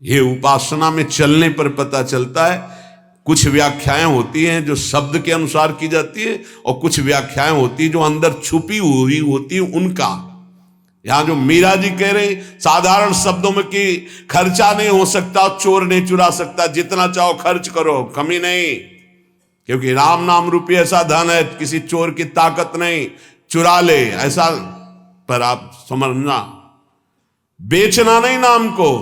S1: ये उपासना में चलने पर पता चलता है। कुछ व्याख्याएं होती हैं जो शब्द के अनुसार की जाती है, और कुछ व्याख्याएं होती जो अंदर छुपी हुई होती उनका। यहां जो मीरा जी कह रहे साधारण शब्दों में कि खर्चा नहीं हो सकता, चोर नहीं चुरा सकता, जितना चाहो खर्च करो, कमी नहीं, क्योंकि राम नाम रूपी ऐसा धन है, किसी चोर की ताकत नहीं, चुरा ले ऐसा। पर आप समझना, बेचना नहीं नाम को,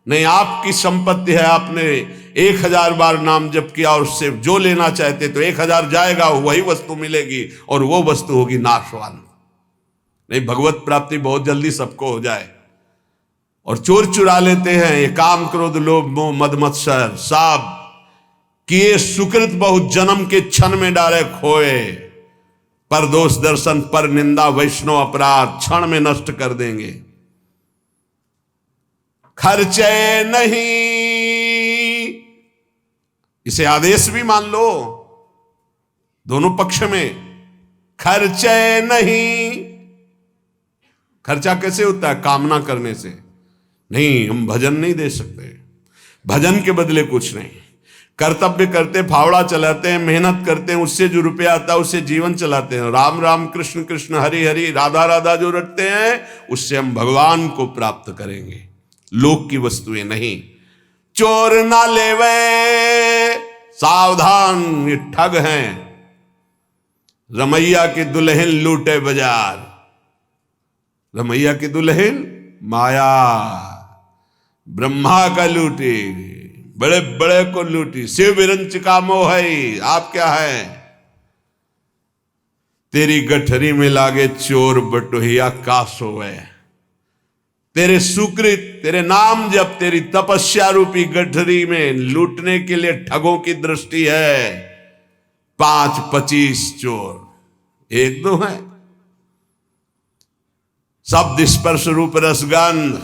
S1: नहीं आपकी संपत्ति है, आपने 1000 बार नाम जप किया और उससे जो लेना चाहते तो 1000 जाएगा, वही वस्तु मिलेगी और वो वस्तु होगी नाशवान। नहीं, भगवत प्राप्ति बहुत जल्दी सबको हो जाए। और चोर चुरा लेते हैं ये काम क्रोध लोभ मोह मद मत्सर, सब किए सुकृत बहुत जन्म के क्षण में डाले खोए। पर दोष दर्शन पर निंदा वैष्णव अपराध क्षण में नष्ट कर देंगे। खर्चे नहीं, इसे आदेश भी मान लो, दोनों पक्ष में। खर्चे नहीं, खर्चा कैसे होता है? कामना करने से। नहीं, हम भजन नहीं दे सकते, भजन के बदले कुछ नहीं। कर्तव्य करते, फावड़ा चलाते हैं, मेहनत करते हैं, उससे जो रुपया आता है उससे जीवन चलाते हैं। राम राम कृष्ण कृष्ण हरि हरि राधा राधा जो रटते हैं, उससे हम भगवान को प्राप्त करेंगे, लोक की वस्तुएं नहीं। चोर ना लेवे, सावधान, ये ठग हैं। रमैया की दुल्हन लूटे बाजार, रमैया की दुल्हन माया, ब्रह्मा का लूटी, बड़े बड़े को लूटी, शिव विरंच का मोह है। आप क्या है? तेरी गठरी में लागे चोर बटोहिया का सोए। तेरे सुकृत, तेरे नाम जब तेरी तपस्या रूपी गठरी में लूटने के लिए ठगों की दृष्टि है। 5-25 चोर, 1-2 है। शब्द स्पर्श रूप रसगंध,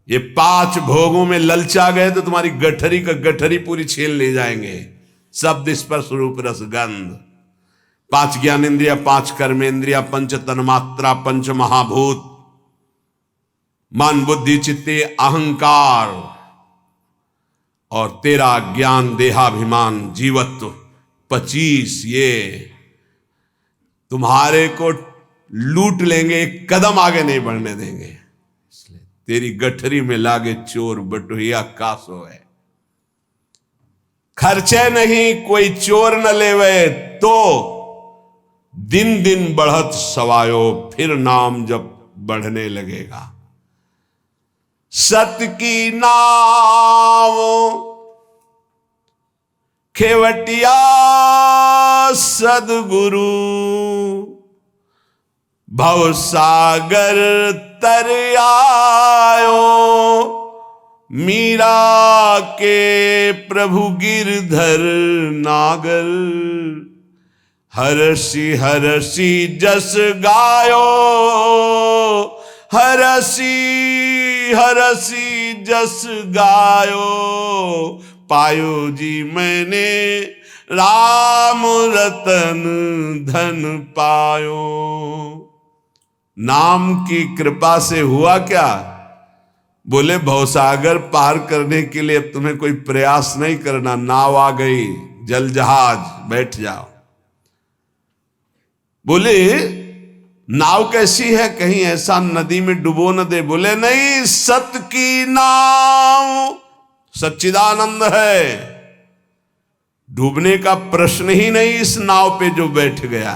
S1: ये 5 भोगों में ललचा गए तो तुम्हारी गठरी का गठरी पूरी छीन ले जाएंगे। शब्द स्पर्श रूप रसगंध, 5 ज्ञानेन्द्रिया, 5 कर्मेंद्रिया, 5 तन्मात्रा, 5 महाभूत, मन बुद्धि चित्ते अहंकार, और तेरा ज्ञान देहाभिमान जीवत्व 25, ये तुम्हारे को लूट लेंगे, एक कदम आगे नहीं बढ़ने देंगे। इसलिए तेरी गठरी में लागे चोर बटोहिया का सोए। खर्चे नहीं कोई चोर न लेवे, तो दिन दिन बढ़त सवायो, फिर नाम जब बढ़ने लगेगा। सत की नाव खेवटिया सदगुरु, भव सागर तर आयो। मीरा के प्रभु गिरधर नागर, हरसी हरसी जस गायो। हरसी हरसी जस गायो, पायो जी मैंने राम रतन धन पायो। नाम की कृपा से हुआ क्या? बोले भवसागर पार करने के लिए अब तुम्हें कोई प्रयास नहीं करना, नाव आ गई, जल जहाज, बैठ जाओ। बोले नाव कैसी है, कहीं ऐसा नदी में डुबो न दे? बोले नहीं, सत की नाव सच्चिदानंद है, डूबने का प्रश्न ही नहीं इस नाव पे जो बैठ गया।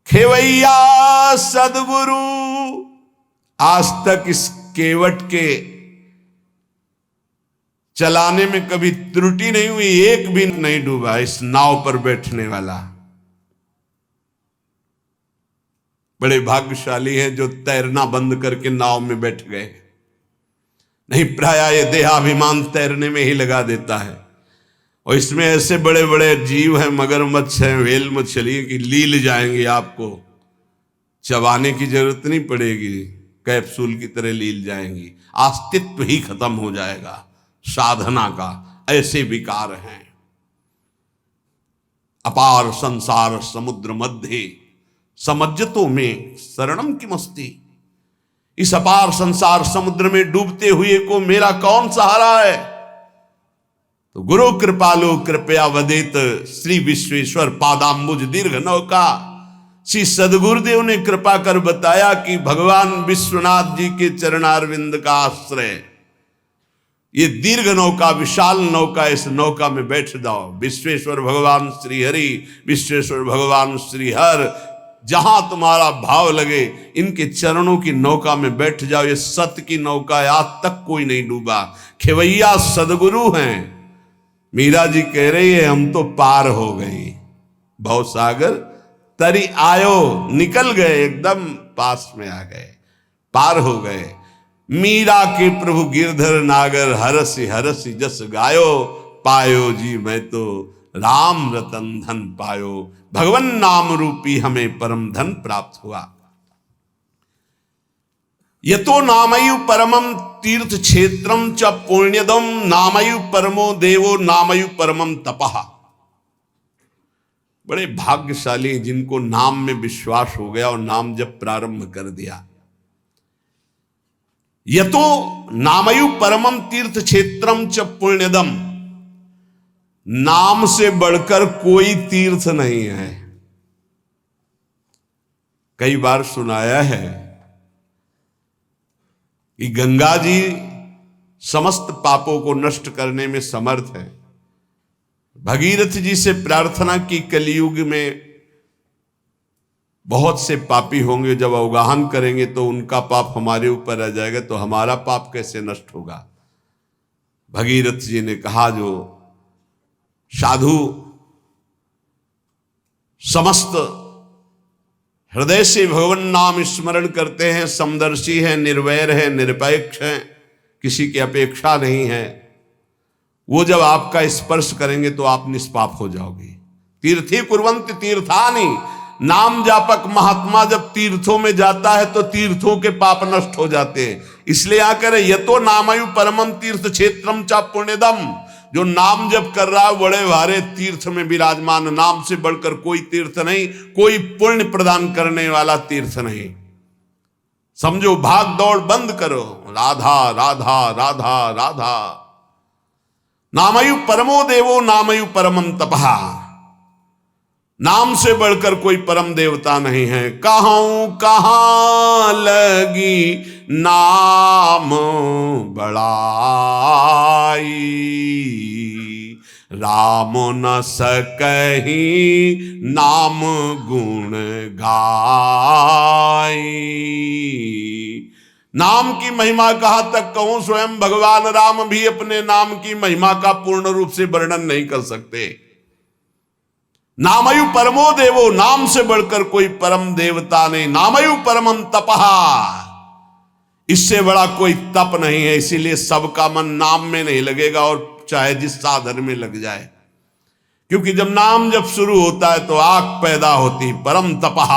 S1: खेवैया सदगुरु, आज तक इस केवट के चलाने में कभी त्रुटि नहीं हुई, एक भी नहीं डूबा इस नाव पर बैठने वाला। बड़े भाग्यशाली हैं जो तैरना बंद करके नाव में बैठ गए। नहीं, प्राय ये देहाभिमान तैरने में ही लगा देता है। और इसमें ऐसे बड़े बड़े जीव हैं, मगरमच्छ हैं, व्हेल मछली की लील जाएंगे, आपको चबाने की जरूरत नहीं पड़ेगी, कैप्सूल की तरह लील जाएंगी, अस्तित्व ही खत्म हो जाएगा साधना का। ऐसे विकार हैं। अपार संसार समुद्र मध्य समज्जतों में शरणम की मस्ती। इस अपार संसार समुद्र में डूबते हुए को मेरा कौन सहारा है? तो गुरु कृपालु कृपया वदेत श्री विश्वेश्वर पादाम्बुज दीर्घ नौका। श्री सदगुरुदेव ने कृपा कर बताया कि भगवान विश्वनाथ जी के चरणारविंद का आश्रय ये दीर्घ नौका, विशाल नौका, इस नौका में बैठ जाओ। विश्वेश्वर भगवान श्री हरि, विश्वेश्वर भगवान श्री हर, जहां तुम्हारा भाव लगे इनके चरणों की नौका में बैठ जाओ। ये सत्य की नौका है, आज तक कोई नहीं डूबा। खेवैया सदगुरु हैं। मीरा जी कह रही है हम तो पार हो गई भव सागर तरी आयो, निकल गए, एकदम पास में आ गए, पार हो गए। मीरा के प्रभु गिरधर नागर हरसि हरसि जस गायो, पायो जी मैं तो राम रतन धन पायो। भगवन नाम रूपी हमें परम धन प्राप्त हुआ। यतो नामयु परमम तीर्थ क्षेत्रम च पुण्यदम, नामयु परमो देवो नामयु परमम तपः। बड़े भाग्यशाली जिनको नाम में विश्वास हो गया और नाम जब प्रारंभ कर दिया। यतो नामयु परमम तीर्थ क्षेत्रम च पुण्यदम, नाम से बढ़कर कोई तीर्थ नहीं है। कई बार सुनाया है कि गंगा जी समस्त पापों को नष्ट करने में समर्थ है। भगीरथ जी से प्रार्थना की, कलयुग में बहुत से पापी होंगे, जब अवगाहन करेंगे तो उनका पाप हमारे ऊपर आ जाएगा, तो हमारा पाप कैसे नष्ट होगा। भगीरथ जी ने कहा जो साधु समस्त हृदय से भगवान नाम स्मरण करते हैं, समदर्शी हैं, निर्वैर हैं, निरपेक्ष हैं, किसी की अपेक्षा नहीं है, वो जब आपका स्पर्श करेंगे तो आप निष्पाप हो जाओगे। तीर्थी कुर्वन्ति तीर्थानि, नाम जापक महात्मा जब तीर्थों में जाता है तो तीर्थों के पाप नष्ट हो जाते हैं। इसलिए आकर यतो नामयु परमम तीर्थ क्षेत्रम चा पुण्यदम, जो नाम जप कर रहा है बड़े भारे तीर्थ में विराजमान। नाम से बढ़कर कोई तीर्थ नहीं, कोई पुण्य प्रदान करने वाला तीर्थ नहीं। समझो, भाग दौड़ बंद करो, राधा राधा राधा राधा। नामयु परमो देवो नामयु परमम तपः, नाम से बढ़कर कोई परम देवता नहीं है। कहूं कहां लगी नाम बड़ाई, राम न सकही नाम गुण गाई। नाम की महिमा कहां तक कहूं, स्वयं भगवान राम भी अपने नाम की महिमा का पूर्ण रूप से वर्णन नहीं कर सकते। नामयु परमो देवो, नाम से बढ़कर कोई परम देवता नहीं। नामयु परमम तपः, इससे बड़ा कोई तप नहीं है। इसीलिए सबका मन नाम में नहीं लगेगा, और चाहे जिस साधन में लग जाए, क्योंकि जब नाम जब शुरू होता है तो आग पैदा होती। परम तपः,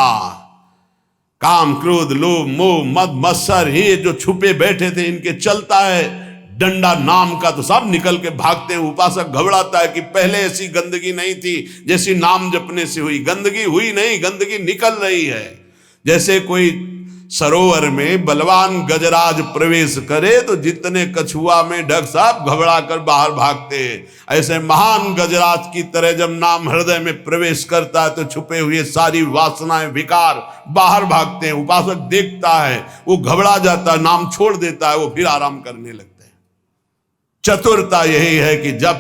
S1: काम क्रोध लोभ मोह मद मत्सर, ये जो छुपे बैठे थे इनके चलता है डंडा नाम का, तो सब निकल के भागते हैं। उपासक घबराता है कि पहले ऐसी गंदगी नहीं थी जैसी नाम जपने से हुई। गंदगी हुई नहीं, गंदगी निकल रही है। जैसे कोई सरोवर में बलवान गजराज प्रवेश करे तो जितने कछुआ में ढक सब घबरा कर बाहर भागते, ऐसे महान गजराज की तरह जब नाम हृदय में प्रवेश करता है तो छुपे हुए सारी वासनाएं विकार बाहर भागते हैं। उपासक देखता है, वो घबरा जाता है, नाम छोड़ देता है, वो फिर आराम करने लगता है। चतुरता यही है कि जब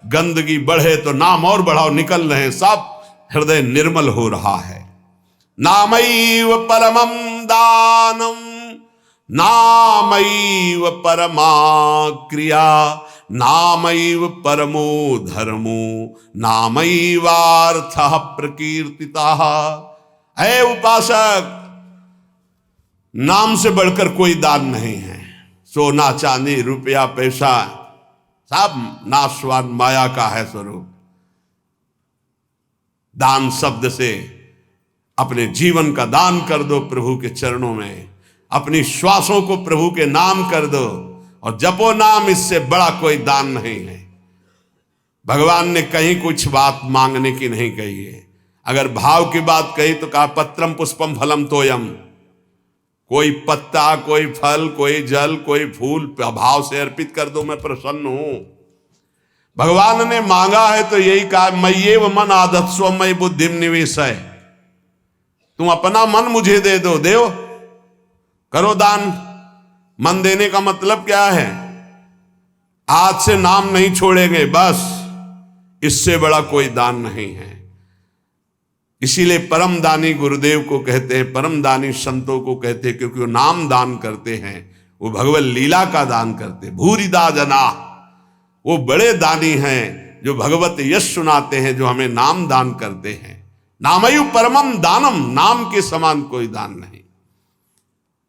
S1: गंदगी बढ़े तो नाम और बढ़ाओ, निकल रहे हैं, सब हृदय निर्मल हो रहा है। नामैव परमं दानम, नामैव परमा क्रिया, नामैव परमो धर्मो नामैवार्थः प्रकीर्तितः। है उपासक, नाम से बढ़कर कोई दान नहीं है। सोना चांदी रुपया पैसा सब नाशवान माया का है स्वरूप। दान शब्द से अपने जीवन का दान कर दो प्रभु के चरणों में, अपनी श्वासों को प्रभु के नाम कर दो और जपो नाम, इससे बड़ा कोई दान नहीं है। भगवान ने कहीं कुछ बात मांगने की नहीं कही है। अगर भाव की बात कही तो कहा पत्रम पुष्पम फलम तोयम। कोई पत्ता, कोई फल, कोई जल, कोई फूल भाव से अर्पित कर दो, मैं प्रसन्न हूं। भगवान ने मांगा है तो यही कहा, मय्येव मन आधत्स्व मयि बुद्धिम निवेशय। तुम अपना मन मुझे दे दो, देव करो दान। मन देने का मतलब क्या है? आज से नाम नहीं छोड़ेंगे, बस, इससे बड़ा कोई दान नहीं है। इसीलिए परम दानी गुरुदेव को कहते हैं, परम दानी संतों को कहते हैं, क्योंकि वो नाम दान करते हैं, वो भगवत लीला का दान करते हैं। भूरिदा जना, वो बड़े दानी हैं जो भगवत यश सुनाते हैं, जो हमें नाम दान करते हैं। नामयु परमम दानम, नाम के समान कोई दान नहीं।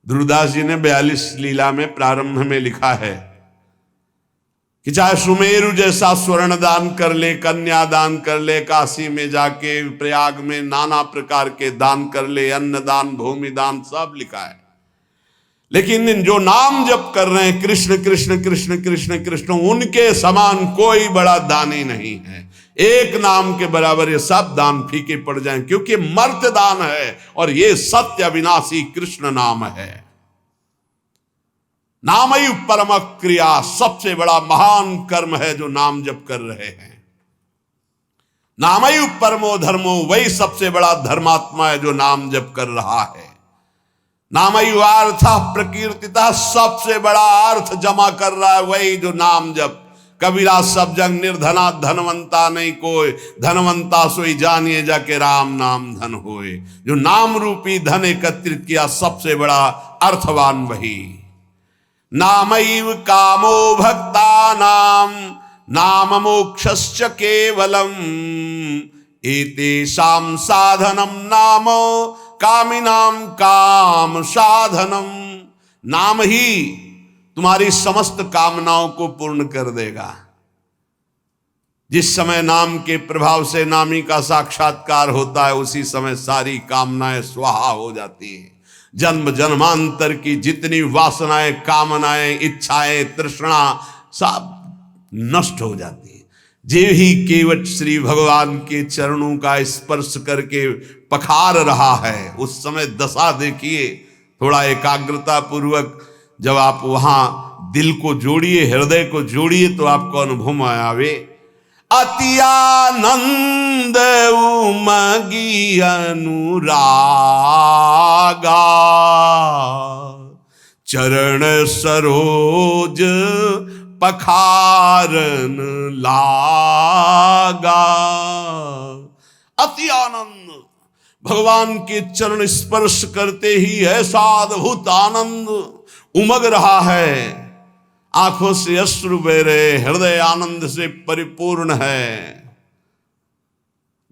S1: ध्रुवदास जी ने 42 लीला में प्रारंभ में लिखा है कि चाहे सुमेरु जैसा स्वर्ण दान कर ले, कन्या दान कर ले, काशी में जाके प्रयाग में नाना प्रकार के दान कर ले, अन्न दान, भूमि दान, सब लिखा है। लेकिन जो नाम जप कर रहे हैं, कृष्ण कृष्ण कृष्ण कृष्ण कृष्ण, उनके समान कोई बड़ा दानी नहीं है। एक नाम के बराबर ये सब दान फीके पड़ जाएं, क्योंकि मर्त्य दान है और ये सत्य अविनाशी कृष्ण नाम है। नामयु परम क्रिया, सबसे बड़ा महान कर्म है जो नाम जप कर रहे हैं। नामयु परमो धर्मो, वही सबसे बड़ा धर्मात्मा है जो नाम जप कर रहा है। नामयु अर्थ प्रकीर्तिता, सबसे बड़ा अर्थ जमा कर रहा है वही जो नाम जप। कबीरा सब जग निर्धना, धनवंता नहीं कोई, धनवंता सोई जानिए जाके राम नाम धन होए। जो नाम रूपी धन एकत्रित किया, सबसे बड़ा अर्थवान वही। नामैव कामो भक्तानां नाम मोक्षश्च केवलम, एतेषां साधनम नाम कामिनां काम साधनम। नाम ही तुम्हारी समस्त कामनाओं को पूर्ण कर देगा। जिस समय नाम के प्रभाव से नामी का साक्षात्कार होता है, उसी समय सारी कामनाएं स्वाहा हो जाती हैं। जन्म जन्मांतर की जितनी वासनाएं, कामनाएं, इच्छाएं, तृष्णा, सब नष्ट हो जाती है। जे ही केवट श्री भगवान के चरणों का स्पर्श करके पखार रहा है, उस समय दशा देखिए। थोड़ा एकाग्रता पूर्वक जब आप वहां दिल को जोड़िए, हृदय को जोड़िए, तो आपको अनुभव में आवे। अति आनंद उमगी अनुरागा, चरण सरोज पखारन लागा। अति आनंद, भगवान के चरण स्पर्श करते ही ऐसा अद्भुत आनंद उमग रहा है। आंखों से अश्रु बह रहे, हृदय आनंद से परिपूर्ण है।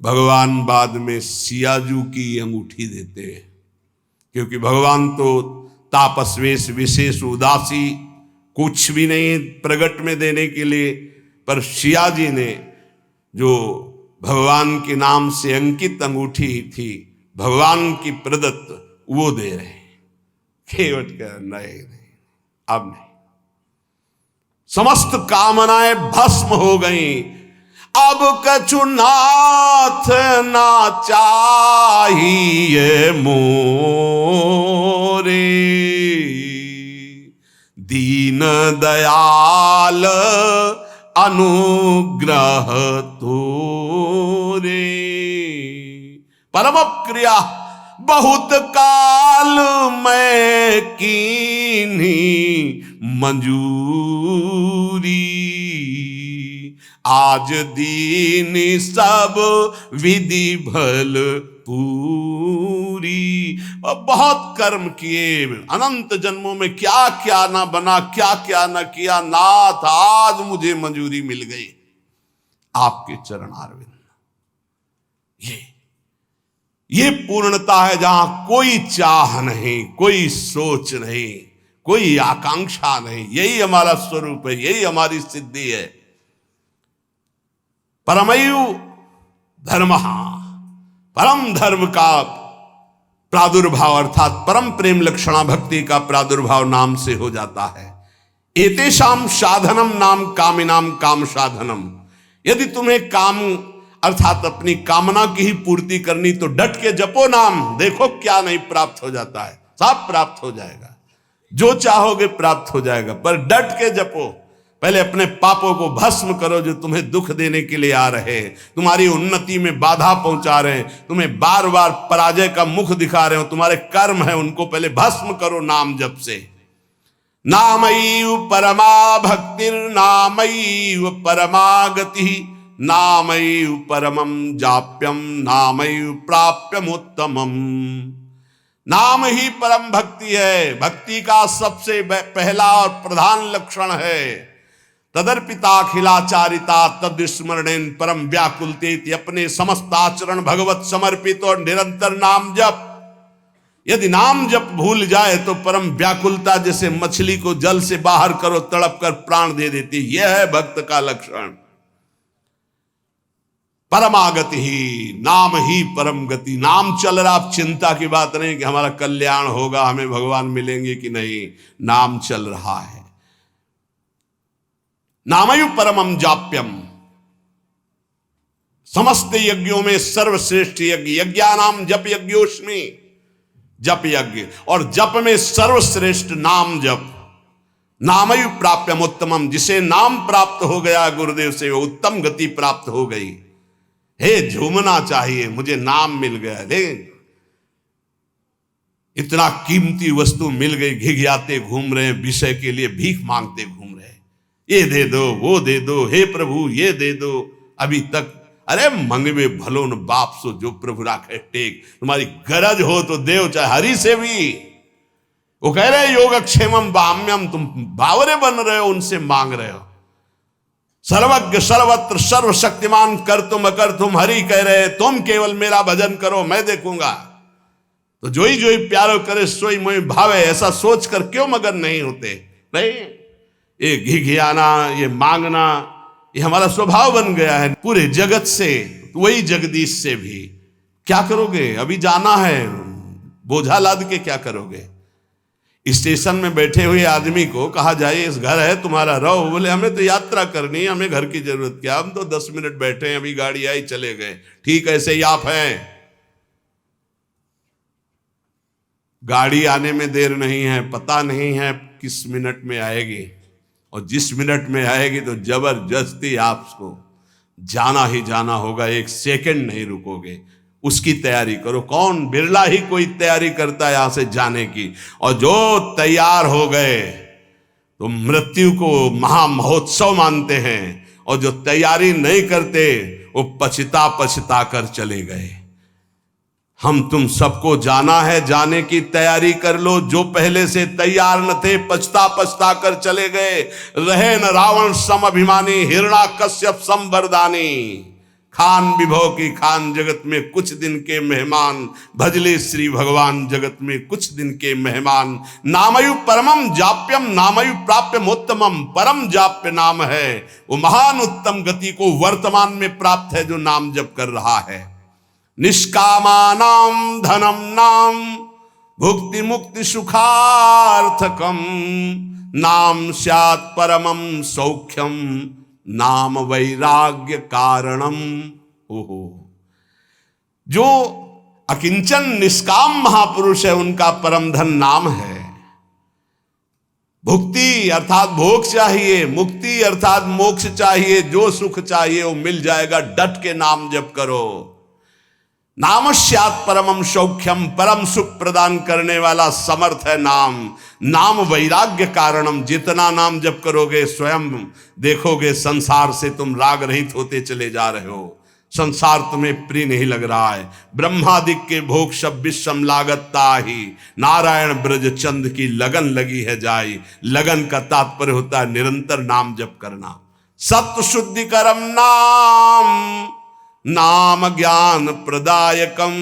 S1: भगवान बाद में सियाजू की अंगूठी देते हैं, क्योंकि भगवान तो तापस्वेश विशेष उदासी, कुछ भी नहीं प्रगट में देने के लिए, पर सिया जी ने जो भगवान के नाम से अंकित अंगूठी थी, भगवान की प्रदत्त, वो दे रहे हैं। केवट का नहीं, अब नहीं। समस्त कामनाएं भस्म हो गईं। अब कछु नाथ ना चाहिए मोरे, दीन दयाल अनुग्रह तोरे। परम क्रिया बहुत काल में कीन्ही मंजूरी, आज दीनी सब विधि भल पूरी। और बहुत कर्म किए, अनंत जन्मों में क्या क्या ना बना, क्या क्या ना किया, नाथ आज मुझे मंजूरी मिल गई आपके चरणारविंद। ये पूर्णता है जहां कोई चाह नहीं, कोई सोच नहीं, कोई आकांक्षा नहीं। यही हमारा स्वरूप है, यही हमारी सिद्धि है। परमयु धर्म, परम धर्म का प्रादुर्भाव अर्थात परम प्रेम लक्षणा भक्ति का प्रादुर्भाव नाम से हो जाता है। एतेषाम साधनम नाम कामिनाम काम साधनम। यदि तुम्हें काम अर्थात अपनी कामना की ही पूर्ति करनी तो डट के जपो नाम, देखो क्या नहीं प्राप्त हो जाता है, सब प्राप्त हो जाएगा, जो चाहोगे प्राप्त हो जाएगा। पर डट के जपो, पहले अपने पापों को भस्म करो जो तुम्हें दुख देने के लिए आ रहे हैं, तुम्हारी उन्नति में बाधा पहुंचा रहे हैं, तुम्हें बार बार पराजय का मुख दिखा रहे हो, तुम्हारे कर्म है उनको पहले भस्म करो नाम जप से। नामैव परमा भक्तिर नामैव परमा गति नामैव परमं जाप्यम नामैव प्राप्यम उत्तमम। नाम ही परम भक्ति है, भक्ति का सबसे पहला और प्रधान लक्षण है। तदर्पिताखिलाचारिता तद्स्मरणेन परम व्याकुलते, अपने समस्त आचरण भगवत समर्पित और निरंतर नाम जप। यदि नाम जप भूल जाए तो परम व्याकुलता, जैसे मछली को जल से बाहर करो तड़प कर प्राण दे देती, यह है भक्त का लक्षण। परमागति ही, नाम ही परम गति। नाम चल रहा, आप चिंता की बात नहीं कि हमारा कल्याण होगा, हमें भगवान मिलेंगे कि नहीं, नाम चल रहा है। नामयु परमम जाप्यम, समस्त यज्ञों में सर्वश्रेष्ठ यज्ञ, यज्ञानाम जप यज्ञोस्मि, जप यज्ञ, और जप में सर्वश्रेष्ठ नाम जप। नामयु प्राप्यम उत्तमम, जिसे नाम प्राप्त हो गया गुरुदेव से वो उत्तम गति प्राप्त हो गई। हे झूमना चाहिए, मुझे नाम मिल गया, देख इतना कीमती वस्तु मिल गई, घिघियाते घूम रहे हैं, विषय के लिए भीख मांगते घूम रहे हैं, ये दे दो वो दे दो, हे प्रभु ये दे दो। अभी तक अरे मंगवे भलो न बाप सो जो प्रभु राखे टेक, तुम्हारी गरज हो तो देव, चाहे हरि से भी। वो कह रहे योगक्षेमम बाम्यम, तुम बावरे बन रहे हो, उनसे मांग रहे हो। सर्वज्ञ सर्वत्र सर्वशक्तिमान कर तुम अकर तुम, हरि कह रहे तुम केवल मेरा भजन करो मैं देखूंगा। तो जो ही प्यारो करे सोई मोहि भावे, ऐसा सोच कर क्यों मगन नहीं होते? नहीं, ये घिघियाना, ये मांगना, ये हमारा स्वभाव बन गया है पूरे जगत से, वही जगदीश से भी। क्या करोगे? अभी जाना है, बोझा लाद के क्या करोगे? स्टेशन में बैठे हुए आदमी को कहा जाए इस घर है तुम्हारा, रहो, बोले हमें तो यात्रा करनी है, हमें घर की जरूरत क्या, हम तो 10 मिनट बैठे हैं, अभी गाड़ी आई चले गए। ठीक ऐसे ही आप हैं, गाड़ी आने में देर नहीं है, पता नहीं है किस मिनट में आएगी, और जिस मिनट में आएगी तो जबरदस्ती आपको जाना ही जाना होगा, एक सेकंड नहीं रुकोगे, उसकी तैयारी करो। कौन, बिरला ही कोई तैयारी करता है यहां से जाने की, और जो तैयार हो गए तो मृत्यु को महा महोत्सव मानते हैं, और जो तैयारी नहीं करते वो पछता पछता कर चले गए। हम तुम सबको जाना है, जाने की तैयारी कर लो। जो पहले से तैयार न थे पछता पछता कर चले गए। रहे न रावण सम अभिमानी, हिरण्याकश्यप सम वरदानी। खान विभव की खान, जगत में कुछ दिन के मेहमान, भजले श्री भगवान जगत में कुछ दिन के मेहमान। नामयु परमम जाप्यम नामयु प्राप्यम उत्तमम, परम जाप्य नाम है, वो महान उत्तम गति को वर्तमान में प्राप्त है जो नाम जप कर रहा है। निष्कामानाम धनम नाम भुक्ति मुक्ति सुखार्थकम, नाम स्यात् परमम सौख्यम नाम वैराग्य कारणम। ओहो, जो अकिंचन निष्काम महापुरुष है उनका परम धन नाम है। भुक्ति अर्थात भोग चाहिए, मुक्ति अर्थात मोक्ष चाहिए, जो सुख चाहिए वो मिल जाएगा, डट के नाम जप करो। नाम स्यात् परमं सौख्यम, परम सुख प्रदान करने वाला समर्थ है नाम। नाम वैराग्य कारणम, जितना नाम जप करोगे स्वयं देखोगे संसार से तुम राग रहित होते चले जा रहे हो, संसार तुम्हें प्रिय नहीं लग रहा है। ब्रह्मादिक के भोग सब विषम लागता ही, नारायण ब्रज चंद की लगन लगी है जाई। लगन का तात्पर्य होता है निरंतर नाम जप करना। सत्य शुद्धि करम नाम, नाम ज्ञान प्रदायकम,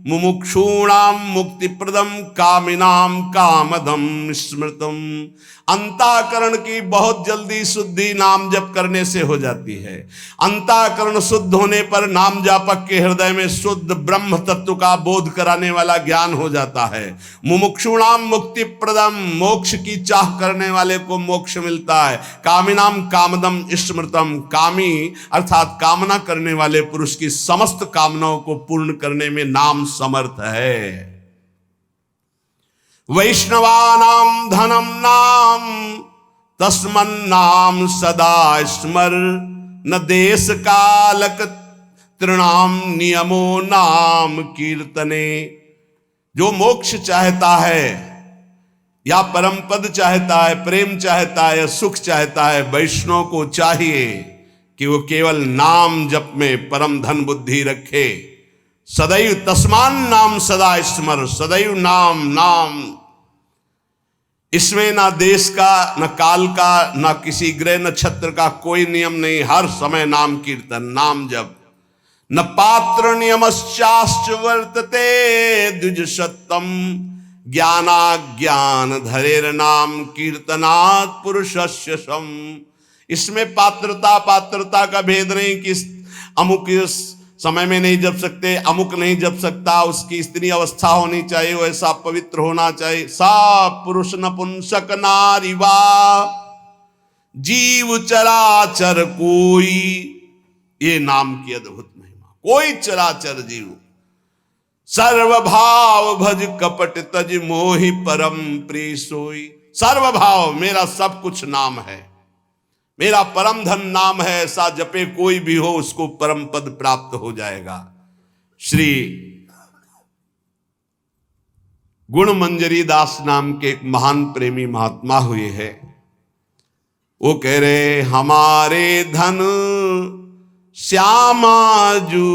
S1: मुमुक्षूणाम मुक्ति प्रदम, कामिनाम कामदम स्मृतम। अंतःकरण की बहुत जल्दी शुद्धि नाम जप करने से हो जाती है। अंतःकरण शुद्ध होने पर नाम जापक के हृदय में शुद्ध ब्रह्म तत्व का बोध कराने वाला ज्ञान हो जाता है। मुमुक्षुणाम मुक्ति प्रदम, मोक्ष की चाह करने वाले को मोक्ष मिलता है। कामिनाम कामदम स्मृतम, कामी अर्थात कामना करने वाले पुरुष की समस्त कामनाओं को पूर्ण करने में नाम समर्थ है। वैष्णवानाम धनम नाम, तस्मन्नाम सदा स्मर, न देश कालक तृणाम नियमो नाम कीर्तने। जो मोक्ष चाहता है या परम पद चाहता है, प्रेम चाहता है या सुख चाहता है, वैष्णव को चाहिए कि वो केवल नाम जप में परम धन बुद्धि रखे। सदैव तस्मान नाम सदा स्मर, सदैव नाम नाम। इसमें ना देश का, न काल का, न किसी ग्रह नक्षत्र का कोई नियम नहीं। हर समय नाम कीर्तन, नाम जप। न पात्र नियमश्चाश्च वर्तते द्विज सत्तम, ज्ञानाज्ञान धरेर नाम कीर्तनात् पुरुषस्य सम। इसमें पात्रता का भेद नहीं कि अमुक समय में नहीं जप सकते, अमुक नहीं जप सकता, उसकी स्त्री अवस्था होनी चाहिए, वैसा पवित्र होना चाहिए। सा पुरुष नपुंसक नारी वा, जीव चराचर कोई, ये नाम की अद्भुत महिमा। कोई चराचर जीव, सर्वभाव भज कपट तज मोहि परम प्रिय सोई। सर्वभाव, मेरा सब कुछ नाम है, मेरा परम धन नाम है। ऐसा जपे कोई भी हो उसको परम पद प्राप्त हो जाएगा। श्री गुण मंजरी दास नाम के एक महान प्रेमी महात्मा हुए हैं। वो कह रहे, हमारे धन श्यामाजू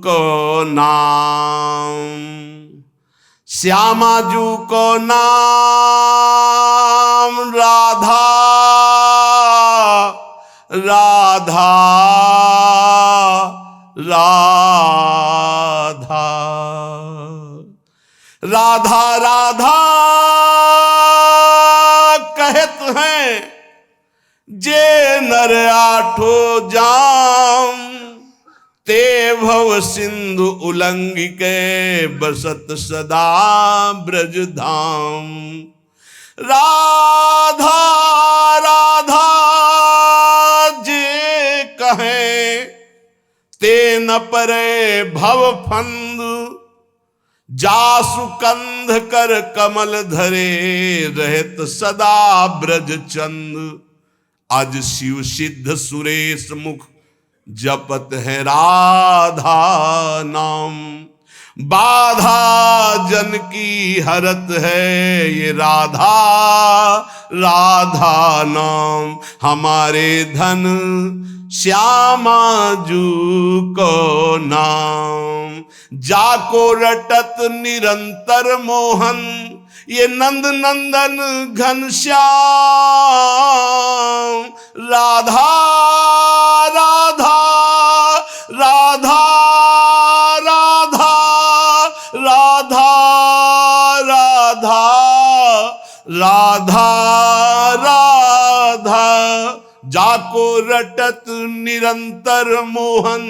S1: को नाम, श्यामाजू को नाम, राधा राधा राधा राधा राधा कहत हैं जे नर आठो जाम, ते भव सिंधु उलंघि के बसत सदा ब्रज धाम। राधा राधा ते न परे भव फंद, जासु कंध कर कमल धरे, रहत सदा ब्रज चंद। आज शिव सिद्ध सुरेश मुख जपत है राधा नाम, बाधा जन की हरत है ये राधा राधा नाम। हमारे धन श्यामाजू को नाम, जाको रटत निरंतर मोहन, ये नंद नंदन घनश्याम। राधा राधा राधा राधा राधा राधा राधा राधा, जाको रटत निरंतर मोहन,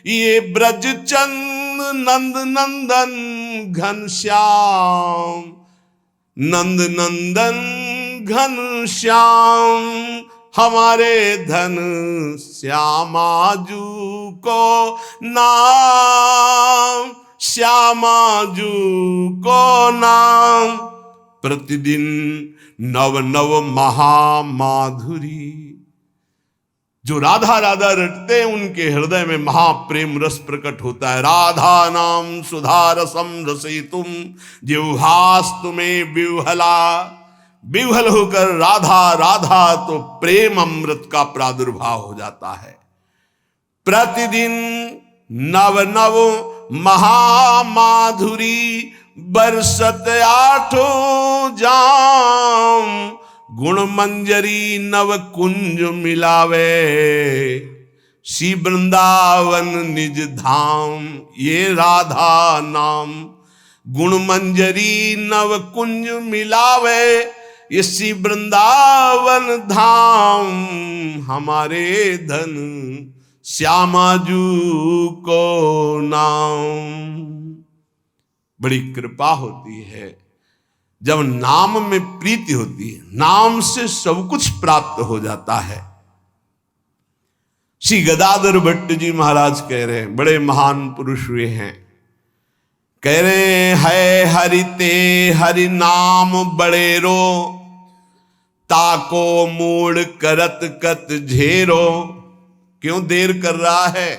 S1: ये ब्रज चंद नंद नंदन घनश्याम। नंद नंदन घनश्याम, हमारे धन श्यामाजू को नाम, श्यामाजू को नाम। प्रतिदिन नव नव महामाधुरी, जो राधा राधा रटते हैं उनके हृदय में महाप्रेम रस प्रकट होता है। राधा नाम सुधा रसम रसयितुम जिह्वास्तु में विह्वला, विह्वल होकर राधा राधा तो प्रेम अमृत का प्रादुर्भाव हो जाता है। प्रतिदिन नव नव महामाधुरी बरसत आठों जाम, गुण मंजरी नव कुंज मिलावे श्री वृंदावन निज धाम। ये राधा नाम गुण मंजरी नव कुंज मिलावे, ये श्री वृंदावन धाम हमारे धन श्यामाजू को नाम। बड़ी कृपा होती है जब नाम में प्रीति होती है, नाम से सब कुछ प्राप्त हो जाता है। श्री गदाधर भट्ट जी महाराज कह रहे हैं, बड़े महान पुरुष हुए हैं, कह रहे है हरि ते हरि नाम बड़ेरो, ताको मूड करत कत झेरो। क्यों देर कर रहा है?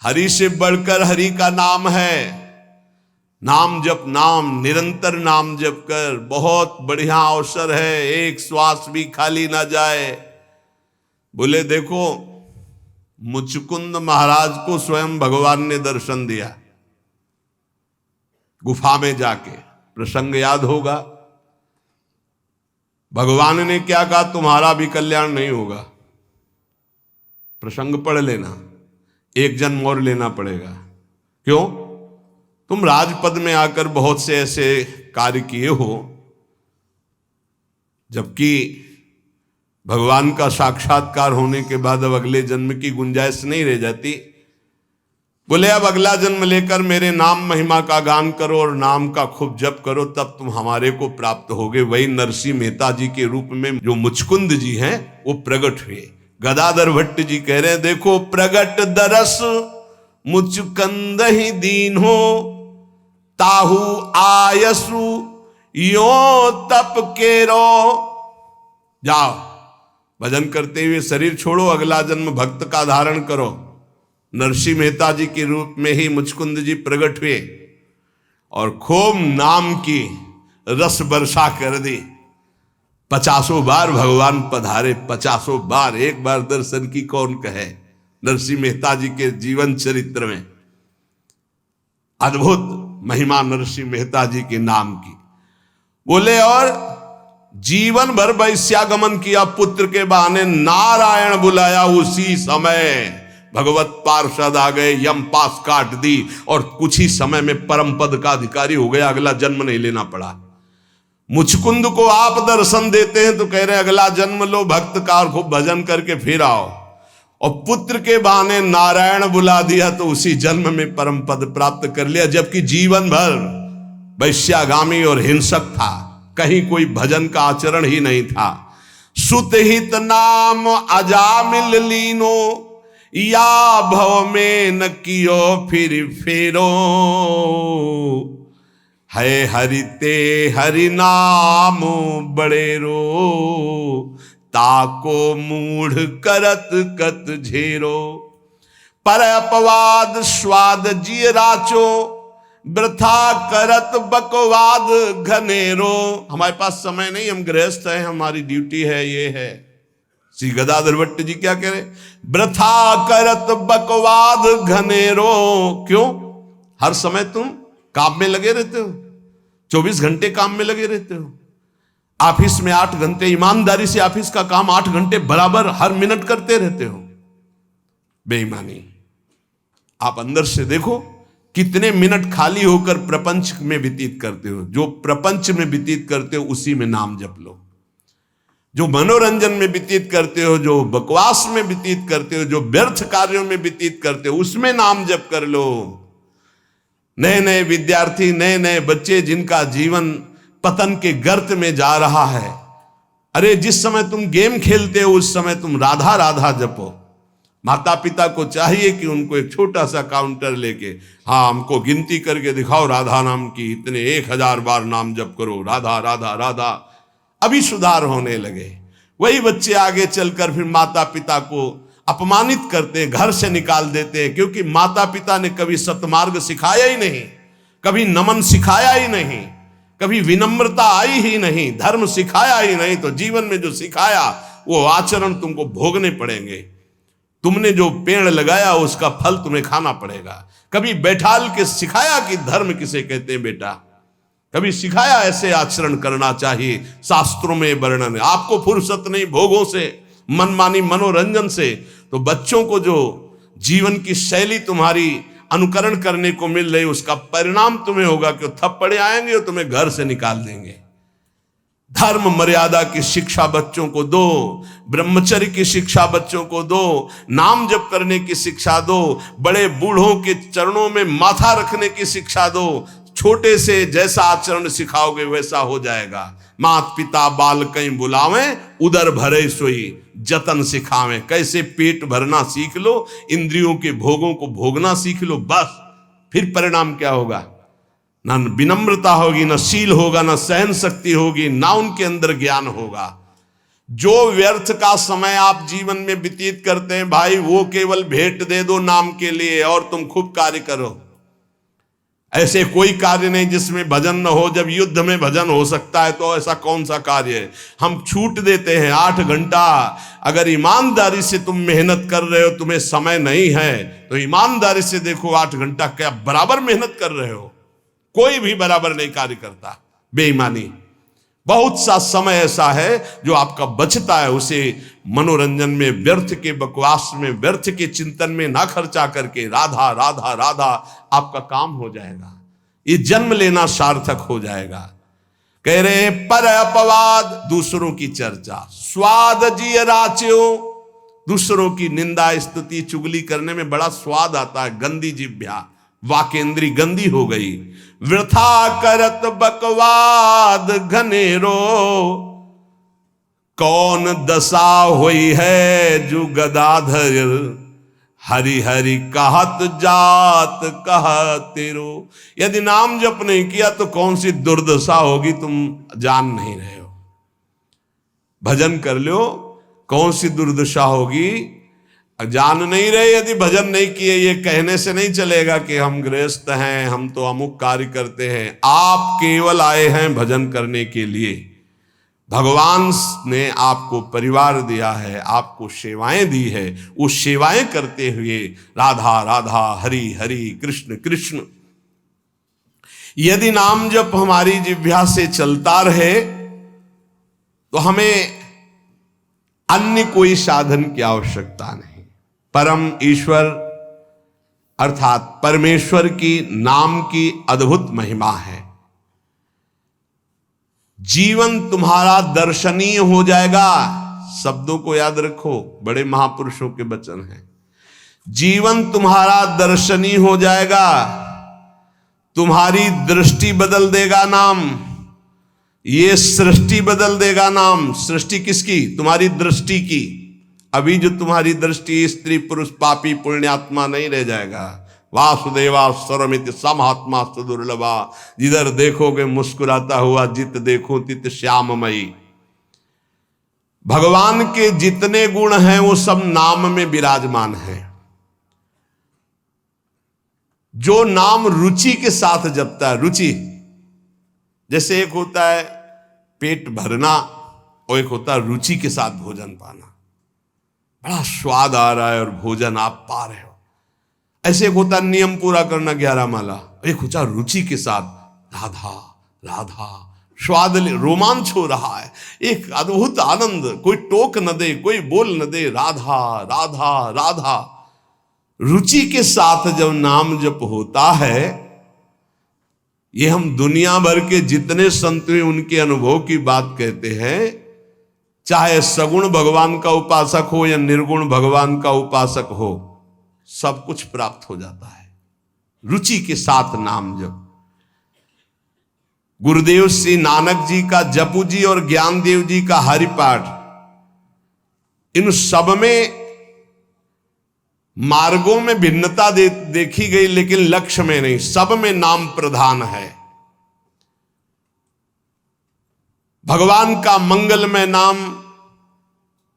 S1: हरि से बढ़कर हरि का नाम है। नाम जप, नाम निरंतर नाम जप कर, बहुत बढ़िया अवसर है, एक श्वास भी खाली ना जाए। बोले देखो, मुचकुंद महाराज को स्वयं भगवान ने दर्शन दिया गुफा में जाके, प्रसंग याद होगा। भगवान ने क्या कहा? तुम्हारा भी कल्याण नहीं होगा। प्रसंग पढ़ लेना, एक जन्म और लेना पड़ेगा। क्यों? तुम राजपद में आकर बहुत से ऐसे कार्य किए हो, जबकि भगवान का साक्षात्कार होने के बाद अब अगले जन्म की गुंजाइश नहीं रह जाती। बोले अब अगला जन्म लेकर मेरे नाम महिमा का गान करो और नाम का खूब जप करो, तब तुम हमारे को प्राप्त होगे। वही नरसिंह मेहता जी के रूप में जो मुचकुंद जी हैं वो प्रकट हुए। गदाधर भट्ट जी कह रहे हैं, देखो प्रगट दरस मुचकंद ही दीन हो, ताहू आयसु यो तप केरो। जाओ भजन करते हुए शरीर छोड़ो, अगला जन्म भक्त का धारण करो। नरसिंह मेहता जी के रूप में ही मुचकुंद जी प्रकट हुए और खूब नाम की रस वर्षा कर दी। 50 बार भगवान पधारे, 50 बार। एक बार दर्शन की कौन कहे? नरसिंह मेहता जी के जीवन चरित्र में अद्भुत महिमा नरसिंह मेहता जी के नाम की। बोले और जीवन भर वैश्यागमन किया, पुत्र के बहाने नारायण बुलाया, उसी समय भगवत पार्षद आ गए, यम पास काट दी और कुछ ही समय में परम पद का अधिकारी हो गया, अगला जन्म नहीं लेना पड़ा। मुचकुंद को आप दर्शन देते हैं तो कह रहे अगला जन्म लो, भक्त का खूब भजन करके फिर आओ। और पुत्र के बहाने नारायण बुला दिया तो उसी जन्म में परम पद प्राप्त कर लिया, जबकि जीवन भर वैश्यागामी और हिंसक था, कहीं कोई भजन का आचरण ही नहीं था। सुतहित नाम अजामिल लीनो, या भव में न कियो फिर फेरो। है हरि ते हरि नाम बड़ेरो, ताको मूढ़ करत कत झेरो। पर अपवाद स्वाद जिय राचो, वृथा करत बकवाद घनेरो। हमारे पास समय नहीं, हम गृहस्थ हैं, हमारी ड्यूटी है, ये है। श्री गदाधर भट्ट जी क्या कह रहे? वृथा करत बकवाद घनेरो। क्यों? हर समय तुम काम में लगे रहते हो, 24 घंटे काम में लगे रहते हो। ऑफिस में 8 घंटे ईमानदारी से ऑफिस का काम 8 घंटे बराबर हर मिनट करते रहते हो। बेईमानी। आप अंदर से देखो कितने मिनट खाली होकर प्रपंच में व्यतीत करते हो। जो प्रपंच में व्यतीत करते हो उसी में नाम जप लो। जो मनोरंजन में व्यतीत करते हो, जो बकवास में व्यतीत करते हो, जो व्यर्थ कार्यों में व्यतीत करते हो, उसमें नाम जप कर लो। नए नए विद्यार्थी, नए नए बच्चे जिनका जीवन पतन के गर्त में जा रहा है, अरे जिस समय तुम गेम खेलते हो उस समय तुम राधा राधा जपो। माता पिता को चाहिए कि उनको एक छोटा सा काउंटर लेके, हाँ हमको गिनती करके दिखाओ राधा नाम की, इतने 1000 बार नाम जप करो, राधा राधा राधा। अभी सुधार होने लगे। वही बच्चे आगे चलकर फिर माता पिता को अपमानित करते हैं, घर से निकाल देते हैं, क्योंकि माता पिता ने कभी सत्मार्ग सिखाया ही नहीं, कभी नमन सिखाया ही नहीं, कभी विनम्रता आई ही नहीं, धर्म सिखाया ही नहीं। तो जीवन में जो सिखाया वो आचरण तुमको भोगने पड़ेंगे। तुमने जो पेड़ लगाया उसका फल तुम्हें खाना पड़ेगा। कभी बैठाल के सिखाया कि धर्म किसे कहते हैं बेटा, कभी सिखाया ऐसे आचरण करना चाहिए, शास्त्रों में वर्णन है। आपको फुर्सत नहीं भोगों से, मनमानी मनोरंजन से, तो बच्चों को जो जीवन की शैली तुम्हारी अनुकरण करने को मिल रही, उसका परिणाम तुम्हें होगा कि थप्पड़े आएंगे और तुम्हें घर से निकाल देंगे। धर्म मर्यादा की शिक्षा बच्चों को दो, ब्रह्मचर्य की शिक्षा बच्चों को दो, नाम जप करने की शिक्षा दो, बड़े बूढ़ों के चरणों में माथा रखने की शिक्षा दो। छोटे से जैसा आचरण सिखाओगे वैसा हो जाएगा। मात पिता बाल कहीं बुलावें, उदर भरे सोई जतन सिखावें। कैसे पेट भरना सीख लो, इंद्रियों के भोगों को भोगना सीख लो, बस फिर परिणाम क्या होगा? ना विनम्रता होगी, ना शील होगा, ना सहन शक्ति होगी, ना उनके अंदर ज्ञान होगा। जो व्यर्थ का समय आप जीवन में व्यतीत करते हैं भाई, वो केवल भेंट दे दो नाम के लिए और तुम खूब कार्य करो। ऐसे कोई कार्य नहीं जिसमें भजन न हो। जब युद्ध में भजन हो सकता है तो ऐसा कौन सा कार्य है? हम छूट देते हैं 8 घंटा। अगर ईमानदारी से तुम मेहनत कर रहे हो, तुम्हें समय नहीं है, तो ईमानदारी से देखो 8 घंटा क्या बराबर मेहनत कर रहे हो? कोई भी बराबर नहीं कार्य करता। बेईमानी। बहुत सा समय ऐसा है जो आपका बचता है, उसे मनोरंजन में, व्यर्थ के बकवास में, व्यर्थ के चिंतन में ना खर्चा करके राधा राधा राधा आपका काम हो जाएगा। ये जन्म लेना सार्थक हो जाएगा। कह रहे हैं पर अपवाद, दूसरों की चर्चा, स्वाद जिय राच्यो, दूसरों की निंदा स्तुति चुगली करने में बड़ा स्वाद आता है। गंदी जिह्वा, वाकेंद्री गंदी हो गई। वृथा करत बकवाद घनेरो, कौन दशा हुई है जो गदाधर, हरि हरि कहत जात कहतेरो। यदि नाम जप नहीं किया तो कौन सी दुर्दशा होगी, तुम जान नहीं रहे हो। भजन कर लो, कौन सी दुर्दशा होगी जान नहीं रहे। यदि भजन नहीं किए, ये कहने से नहीं चलेगा कि हम गृहस्थ हैं, हम तो अमुक कार्य करते हैं। आप केवल आए हैं भजन करने के लिए। भगवान ने आपको परिवार दिया है, आपको सेवाएं दी है। वो सेवाएं करते हुए राधा राधा, हरि हरि, कृष्ण कृष्ण। यदि नाम जप हमारी जिह्वा से चलता रहे तो हमें अन्य कोई साधन की आवश्यकता नहीं। परम ईश्वर अर्थात परमेश्वर की नाम की अद्भुत महिमा है। जीवन तुम्हारा दर्शनीय हो जाएगा। शब्दों को याद रखो, बड़े महापुरुषों के वचन हैं। जीवन तुम्हारा दर्शनीय हो जाएगा। तुम्हारी दृष्टि बदल देगा नाम। ये सृष्टि बदल देगा नाम। सृष्टि किसकी? तुम्हारी दृष्टि की। अभी जो तुम्हारी दृष्टि स्त्री पुरुष पापी पुण्यात्मा नहीं रह जाएगा। वासुदेवा सर्वमित समात्मा सुदुर्लभा, जिधर देखोगे मुस्कुराता हुआ, जित देखो तित श्याममयी। भगवान के जितने गुण हैं वो सब नाम में विराजमान है। जो नाम रुचि के साथ जपता है, रुचि जैसे एक होता है पेट भरना और एक होता है रुचि के साथ भोजन पाना। बड़ा स्वाद आ रहा है और भोजन आप पा रहे हो। ऐसे एक होता नियम पूरा करना 11 माला, एक होता रुचि के साथ राधा राधा, स्वाद रोमांच हो रहा है, एक अद्भुत आनंद, कोई टोक न दे, कोई बोल न दे, राधा राधा राधा। रुचि के साथ जब नाम जप होता है, ये हम दुनिया भर के जितने संत हैं उनके अनुभव की बात कहते हैं। चाहे सगुण भगवान का उपासक हो या निर्गुण भगवान का उपासक हो, सब कुछ प्राप्त हो जाता है रुचि के साथ नाम जप। गुरुदेव श्री नानक जी का जपू जी और ज्ञानदेव जी का हरिपाठ, इन सब में मार्गों में भिन्नता देखी गई, लेकिन लक्ष्य में नहीं। सब में नाम प्रधान है। भगवान का मंगलमय नाम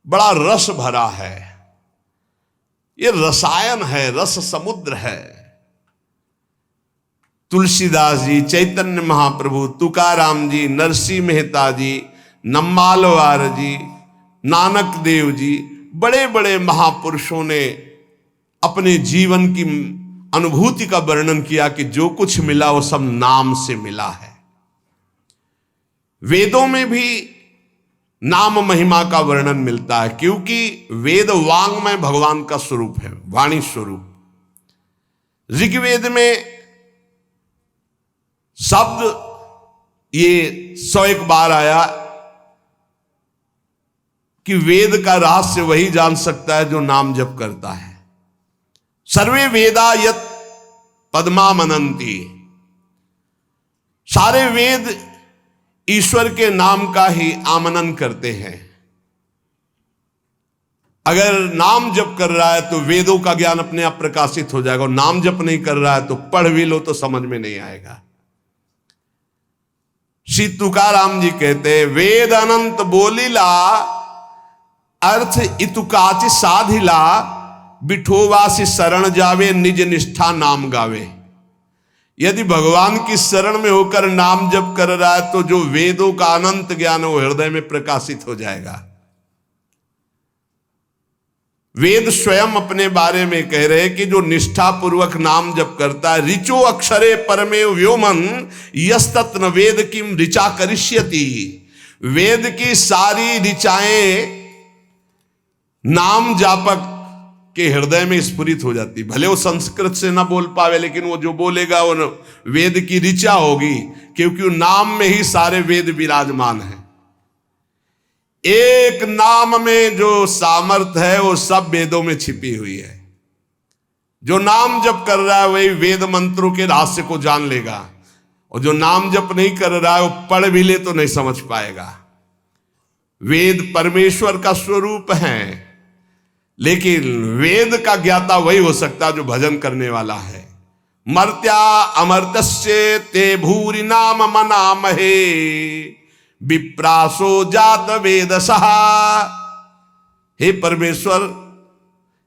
S1: बड़ा रस भरा है, ये रसायन है, रस समुद्र है। तुलसीदास जी, चैतन्य महाप्रभु, तुकाराम जी, नरसिंह मेहता जी, नम्मालवार जी, नानक देव जी, बड़े बड़े महापुरुषों ने अपने जीवन की अनुभूति का वर्णन किया कि जो कुछ मिला वो सब नाम से मिला है। वेदों में भी नाम महिमा का वर्णन मिलता है, क्योंकि वेद वांग्मय भगवान का स्वरूप है, वाणी स्वरूप। ऋग्वेद में शब्द ये 101 बार आया कि वेद का रहस्य वही जान सकता है जो नाम जप करता है। सर्वे वेदा यत पद्मा मनंती, सारे वेद ईश्वर के नाम का ही आमनन करते हैं। अगर नाम जप कर रहा है तो वेदों का ज्ञान अपने आप प्रकाशित हो जाएगा, और नाम जप नहीं कर रहा है तो पढ़ भी लो तो समझ में नहीं आएगा। श्री तुकाराम जी कहते हैं, वेद अनंत बोलीला अर्थ इतुकाच साधिला, बिठोवासी शरण जावे निज निष्ठा नाम गावे। यदि भगवान की शरण में होकर नाम जप कर रहा है तो जो वेदों का अनंत ज्ञान वो हृदय में प्रकाशित हो जाएगा। वेद स्वयं अपने बारे में कह रहे हैं कि जो निष्ठा पूर्वक नाम जप करता है, ऋचो अक्षरे परमे व्योमन यस्तत्न वेद किम ऋचा करिष्यति। वेद की सारी ऋचाएं नाम जापक के हृदय में स्फुरित हो जाती। भले वो संस्कृत से ना बोल पावे, लेकिन वो जो बोलेगा वो वेद की ऋचा होगी, क्योंकि नाम में ही सारे वेद विराजमान हैं। एक नाम में जो सामर्थ है वो सब वेदों में छिपी हुई है। जो नाम जप कर रहा है वही वेद मंत्रों के रहस्य को जान लेगा, और जो नाम जप नहीं कर रहा है वो पढ़ भी ले तो नहीं समझ पाएगा। वेद परमेश्वर का स्वरूप है, लेकिन वेद का ज्ञाता वही हो सकता है जो भजन करने वाला है। मर्त्या अमर्त्य ते भूरि नाम मनामहे, विप्रासो जात वेद सहा। हे परमेश्वर,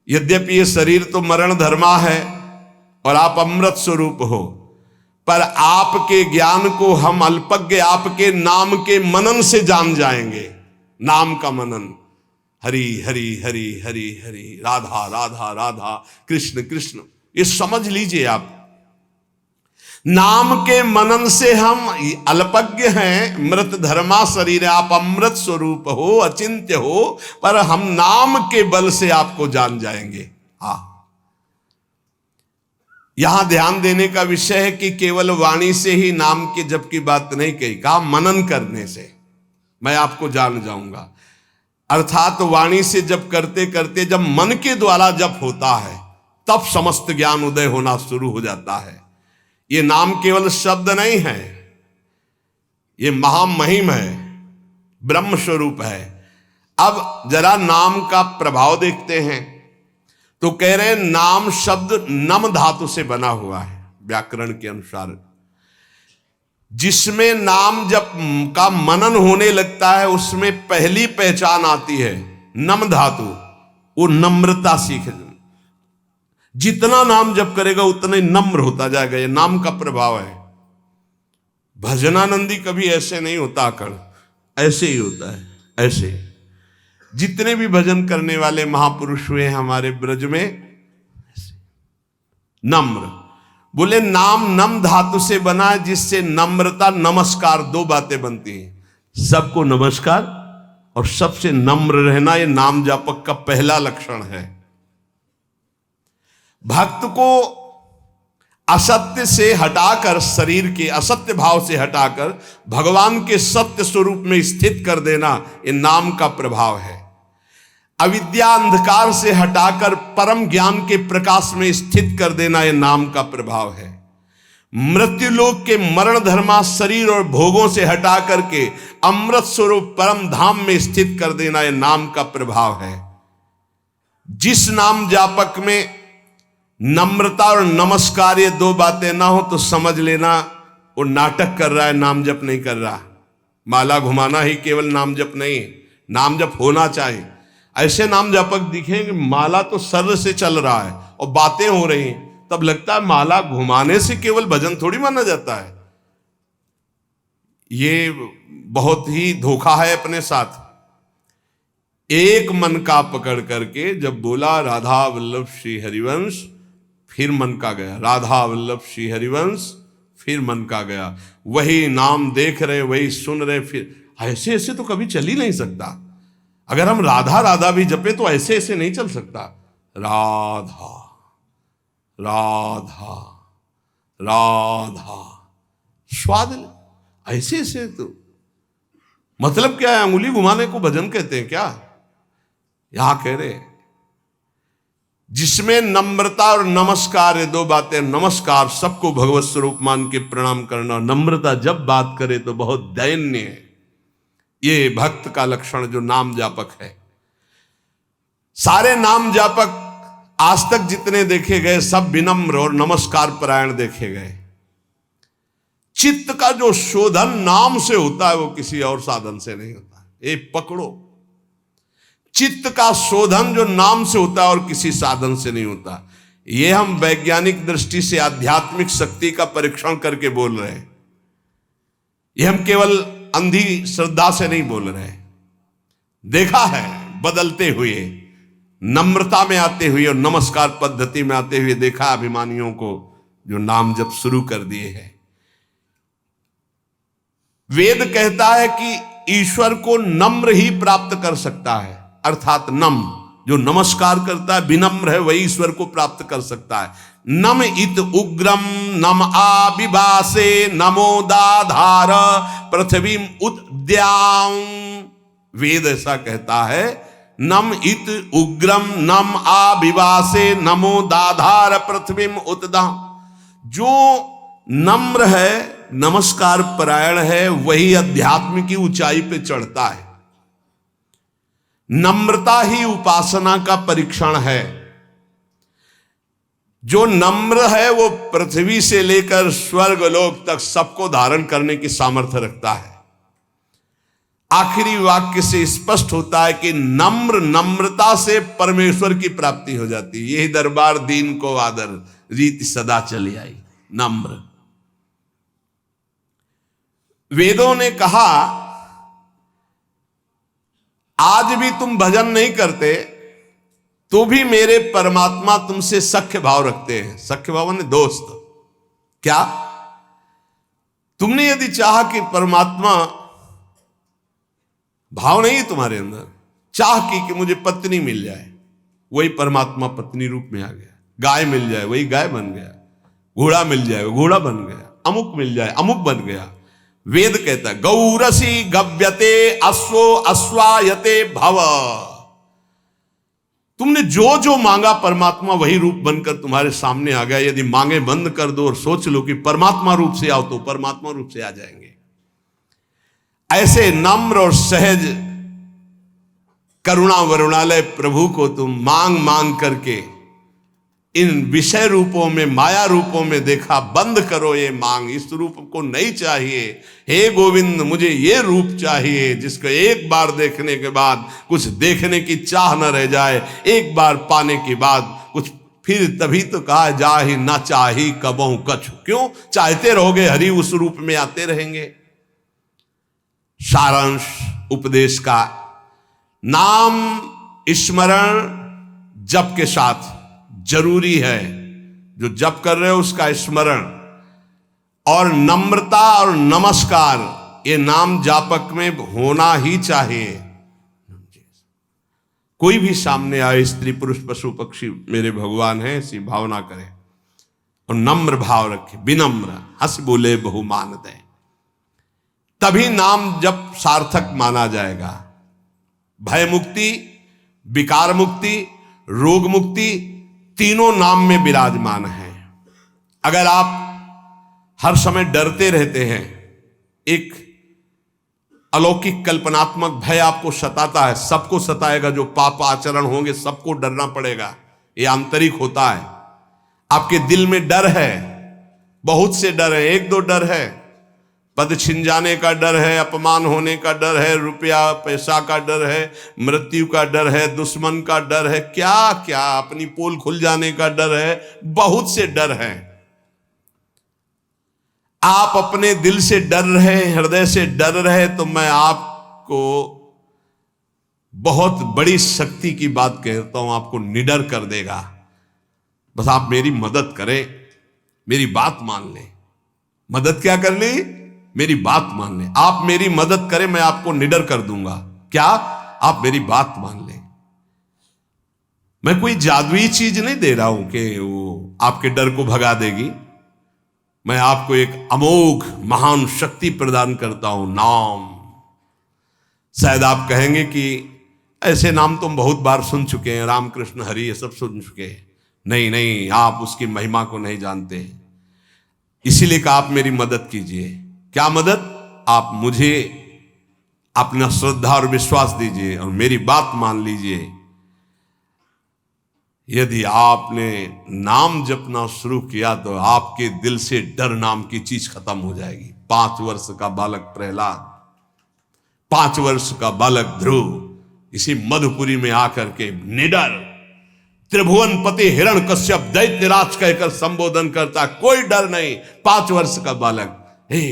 S1: यद्यपि ये शरीर तो मरण धर्मा है और आप अमृत स्वरूप हो, पर आपके ज्ञान को हम अल्पज्ञ आपके नाम के मनन से जान जाएंगे। नाम का मनन, हरि हरि हरि हरि हरि, राधा राधा राधा, कृष्ण कृष्ण, ये समझ लीजिए आप। नाम के मनन से हम अल्पज्ञ हैं, मृत धर्मा शरीर है, आप अमृत स्वरूप हो, अचिंत्य हो, पर हम नाम के बल से आपको जान जाएंगे। यहां ध्यान देने का विषय है कि केवल वाणी से ही नाम के जप की बात नहीं कही, कहा मनन करने से मैं आपको जान जाऊंगा। अर्थात वाणी से जप करते करते जब मन के द्वारा जप होता है तब समस्त ज्ञान उदय होना शुरू हो जाता है। ये नाम केवल शब्द नहीं है, ये महामहिम है, ब्रह्म स्वरूप है। अब जरा नाम का प्रभाव देखते हैं तो कह रहे हैं नाम शब्द नम धातु से बना हुआ है। व्याकरण के अनुसार जिसमें नाम जप का मनन होने लगता है उसमें पहली पहचान आती है नम धातु, वो नम्रता सीखे। जितना नाम जप करेगा उतना ही नम्र होता जाएगा, ये नाम का प्रभाव है। भजनानंदी कभी ऐसे नहीं होता, आकड़ ऐसे ही होता है, ऐसे। जितने भी भजन करने वाले महापुरुष हुए हैं हमारे ब्रज में, नम्र। बोले नाम नम धातु से बना है, जिससे नम्रता नमस्कार, दो बातें बनती हैं। सबको नमस्कार और सबसे नम्र रहना, ये नाम जापक का पहला लक्षण है। भक्त को असत्य से हटाकर, शरीर के असत्य भाव से हटाकर भगवान के सत्य स्वरूप में स्थित कर देना, ये नाम का प्रभाव है। अविद्या अंधकार से हटाकर परम ज्ञान के प्रकाश में स्थित कर देना, ये नाम का प्रभाव है। मृत्युलोक के मरण धर्मा शरीर और भोगों से हटा करके अमृत स्वरूप परम धाम में स्थित कर देना, ये नाम का प्रभाव है। जिस नाम जापक में नम्रता और नमस्कार ये दो बातें ना हो तो समझ लेना वो नाटक कर रहा है, नाम जप नहीं कर रहा। माला घुमाना ही केवल नाम जप नहीं, नाम जप होना चाहिए। ऐसे नाम जापक दिखेंगे माला तो सर से चल रहा है और बातें हो रही हैं, तब लगता है माला घुमाने से केवल भजन थोड़ी माना जाता है। ये बहुत ही धोखा है अपने साथ। एक मन का पकड़ करके जब बोला राधा वल्लभ श्री हरिवंश, फिर मन का गया, राधा वल्लभ श्री हरिवंश, फिर मन का गया। वही नाम देख रहे, वही सुन रहे, फिर ऐसे ऐसे तो कभी चल ही नहीं सकता। अगर हम राधा राधा भी जपे तो ऐसे ऐसे नहीं चल सकता। राधा राधा राधा स्वाद ऐसे ऐसे तो मतलब क्या है? अंगुली घुमाने को भजन कहते हैं क्या? यहां कह रहे जिसमें नम्रता और नमस्कार, ये दो बातें। नमस्कार सबको भगवत स्वरूप मान के प्रणाम करना, नम्रता जब बात करे तो बहुत दैन्य है। ये भक्त का लक्षण जो नाम जापक है। सारे नाम जापक आज तक जितने देखे गए सब विनम्र और नमस्कार परायण देखे गए। चित्त का जो शोधन नाम से होता है वो किसी और साधन से नहीं होता। ये पकड़ो, चित्त का शोधन जो नाम से होता है और किसी साधन से नहीं होता। ये हम वैज्ञानिक दृष्टि से आध्यात्मिक शक्ति का परीक्षण करके बोल रहे हैं। ये हम केवल अंधी श्रद्धा से नहीं बोल रहे हैं। देखा है बदलते हुए, नम्रता में आते हुए और नमस्कार पद्धति में आते हुए देखा अभिमानियों को जो नाम जब शुरू कर दिए हैं। वेद कहता है कि ईश्वर को नम्र ही प्राप्त कर सकता है, अर्थात नम जो नमस्कार करता है, विनम्र है, वही ईश्वर को प्राप्त कर सकता है। नम इत उग्रम नम आविभासे नमोदाधार पृथ्वी उद्याम। वेद ऐसा कहता है, नम इत उग्रम नम आविभासे नमोदाधार पृथ्वी उद्याम। जो नम्र है, नमस्कार परायण है, वही अध्यात्म की ऊंचाई पे चढ़ता है। नम्रता ही उपासना का परीक्षण है। जो नम्र है वो पृथ्वी से लेकर स्वर्ग लोक तक सबको धारण करने की सामर्थ्य रखता है। आखिरी वाक्य से स्पष्ट होता है कि नम्रता से परमेश्वर की प्राप्ति हो जाती है। यही दरबार दीन को आदर रीति सदा चली आई। नम्र। वेदों ने कहा आज भी तुम भजन नहीं करते तो भी मेरे परमात्मा तुमसे सख्य भाव रखते हैं। सख्य भाव ने दोस्त। क्या तुमने यदि चाहा कि परमात्मा, भाव नहीं तुम्हारे अंदर, चाह की कि मुझे पत्नी मिल जाए, वही परमात्मा पत्नी रूप में आ गया। गाय मिल जाए, वही गाय बन गया। घोड़ा मिल जाए, घोड़ा बन गया। अमुक मिल जाए, अमुक बन गया। वेद कहता है गौरसी गव्यते अश्वो अश्वायते भव। तुमने जो जो मांगा परमात्मा वही रूप बनकर तुम्हारे सामने आ गया। यदि मांगे बंद कर दो और सोच लो कि परमात्मा रूप से आओ तो परमात्मा रूप से आ जाएंगे। ऐसे नम्र और सहज करुणा वरुणालय प्रभु को तुम मांग मांग करके इन विषय रूपों में, माया रूपों में देखा। बंद करो ये मांग, इस रूप को नहीं चाहिए। हे गोविंद मुझे ये रूप चाहिए जिसको एक बार देखने के बाद कुछ देखने की चाह न रह जाए, एक बार पाने के बाद कुछ फिर। तभी तो कहा जा ही ना चाही कबहू कछु। क्यों? चाहते रहोगे हरि उस रूप में आते रहेंगे। सारांश उपदेश का, नाम स्मरण जप के साथ जरूरी है। जो जप कर रहे हो उसका स्मरण और नम्रता और नमस्कार ये नाम जापक में होना ही चाहिए। कोई भी सामने आए, स्त्री पुरुष पशु पक्षी मेरे भगवान हैं, ऐसी भावना करें और नम्र भाव रखे, विनम्र, हंस बोले बहुमान दे, तभी नाम जप सार्थक माना जाएगा। भय मुक्ति, विकार मुक्ति, रोग मुक्ति तीनों नाम में विराजमान है। अगर आप हर समय डरते रहते हैं, एक अलौकिक कल्पनात्मक भय आपको सताता है, सबको सताएगा, जो पाप आचरण होंगे सबको डरना पड़ेगा, ये आंतरिक होता है। आपके दिल में डर है, बहुत से डर है, एक दो डर है, पद छिन जाने का डर है, अपमान होने का डर है, रुपया पैसा का डर है, मृत्यु का डर है, दुश्मन का डर है, क्या क्या, अपनी पोल खुल जाने का डर है, बहुत से डर हैं। आप अपने दिल से डर रहे, हृदय से डर रहे, तो मैं आपको बहुत बड़ी शक्ति की बात कहता हूं, आपको निडर कर देगा। बस आप मेरी मदद करें, मेरी बात मान लें। मदद क्या कर ली? मेरी बात मान लें। आप मेरी मदद करें, मैं आपको निडर कर दूंगा। क्या? आप मेरी बात मान लें। मैं कोई जादुई चीज नहीं दे रहा हूं कि वो आपके डर को भगा देगी। मैं आपको एक अमोघ महान शक्ति प्रदान करता हूं, नाम। शायद आप कहेंगे कि ऐसे नाम तुम बहुत बार सुन चुके हैं, राम कृष्ण हरि ये सब सुन चुके हैं। नहीं नहीं, आप उसकी महिमा को नहीं जानते, इसीलिए कहा आप मेरी मदद कीजिए। क्या मदद? आप मुझे अपना श्रद्धा और विश्वास दीजिए और मेरी बात मान लीजिए। यदि आपने नाम जपना शुरू किया तो आपके दिल से डर नाम की चीज खत्म हो जाएगी। 5 वर्ष का बालक प्रहलाद, 5 वर्ष का बालक ध्रुव इसी मधुपुरी में आकर के निडर त्रिभुवन पति हिरण कश्यप दैत्यराज कहकर संबोधन करता, कोई डर नहीं। 5 वर्ष का बालक, हे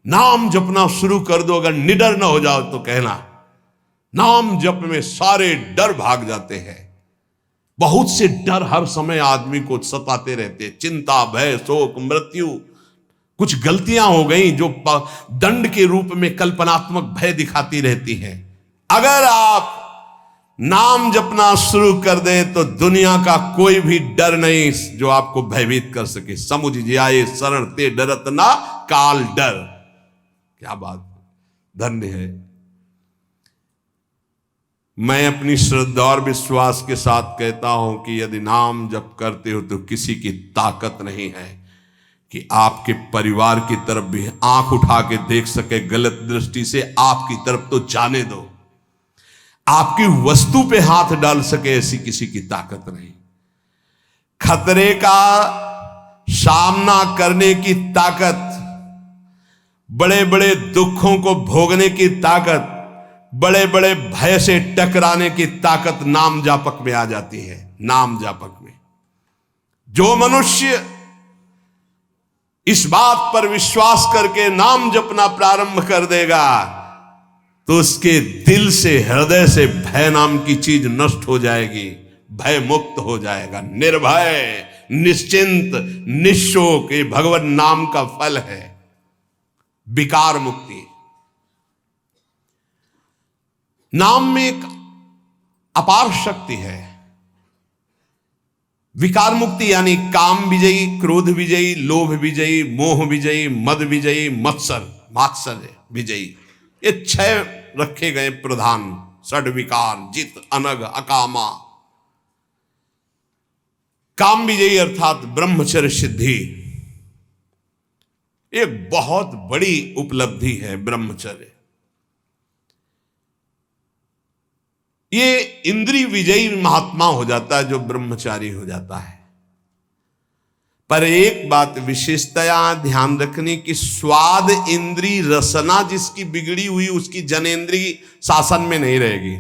S1: नाम जपना शुरू कर दो, अगर निडर ना हो जाओ तो कहना। नाम जप में सारे डर भाग जाते हैं। बहुत से डर हर समय आदमी को सताते रहते, चिंता, भय, शोक, मृत्यु। कुछ गलतियां हो गई जो दंड के रूप में कल्पनात्मक भय दिखाती रहती हैं। अगर आप नाम जपना शुरू कर दे तो दुनिया का कोई भी डर नहीं जो आपको भयभीत कर सके। समुझ जाए शरण ते डरत ना काल डर। क्या बात, धन्य है। मैं अपनी श्रद्धा और विश्वास के साथ कहता हूं कि यदि नाम जप करते हो तो किसी की ताकत नहीं है कि आपके परिवार की तरफ भी आंख उठा के देख सके गलत दृष्टि से। आपकी तरफ तो जाने दो, आपकी वस्तु पे हाथ डाल सके, ऐसी किसी की ताकत नहीं। खतरे का सामना करने की ताकत, बड़े बड़े दुखों को भोगने की ताकत, बड़े बड़े भय से टकराने की ताकत नाम जापक में आ जाती है। नाम जापक में जो मनुष्य इस बात पर विश्वास करके नाम जपना प्रारंभ कर देगा तो उसके दिल से, हृदय से भय नाम की चीज नष्ट हो जाएगी, भय मुक्त हो जाएगा, निर्भय, निश्चिंत, निशोक। ये भगवान नाम का फल है, विकार मुक्ति। नाम में एक अपार शक्ति है। विकार मुक्ति यानी काम विजयी, क्रोध विजयी, लोभ विजयी, मोह विजयी, मद विजयी, मात्सर्य विजयी। ये 6 रखे गए प्रधान षड विकार, जित, अनग, अकामा। काम विजयी अर्थात ब्रह्मचर्य सिद्धि। एक बहुत बड़ी उपलब्धि है ब्रह्मचर्य। ये इंद्रिय विजयी महात्मा हो जाता है जो ब्रह्मचारी हो जाता है। पर एक बात विशेषतया ध्यान रखने की, स्वाद इंद्री रसना जिसकी बिगड़ी हुई उसकी जनेन्द्रीय शासन में नहीं रहेगी।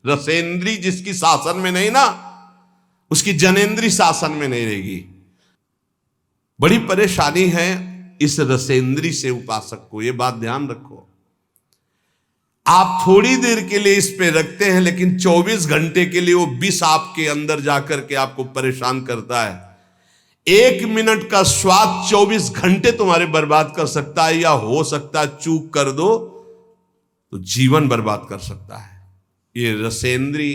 S1: रसेंद्री जिसकी शासन में नहीं ना, उसकी जनेन्द्रीय शासन में नहीं रहेगी। बड़ी परेशानी है इस रसेंद्री से उपासक को, ये बात ध्यान रखो। आप थोड़ी देर के लिए इस पे रखते हैं लेकिन 24 घंटे के लिए वो विष आपके अंदर जाकर के आपको परेशान करता है। 1 मिनट का स्वाद 24 घंटे तुम्हारे बर्बाद कर सकता है, या हो सकता है चूक कर दो तो जीवन बर्बाद कर सकता है। ये रसेंद्री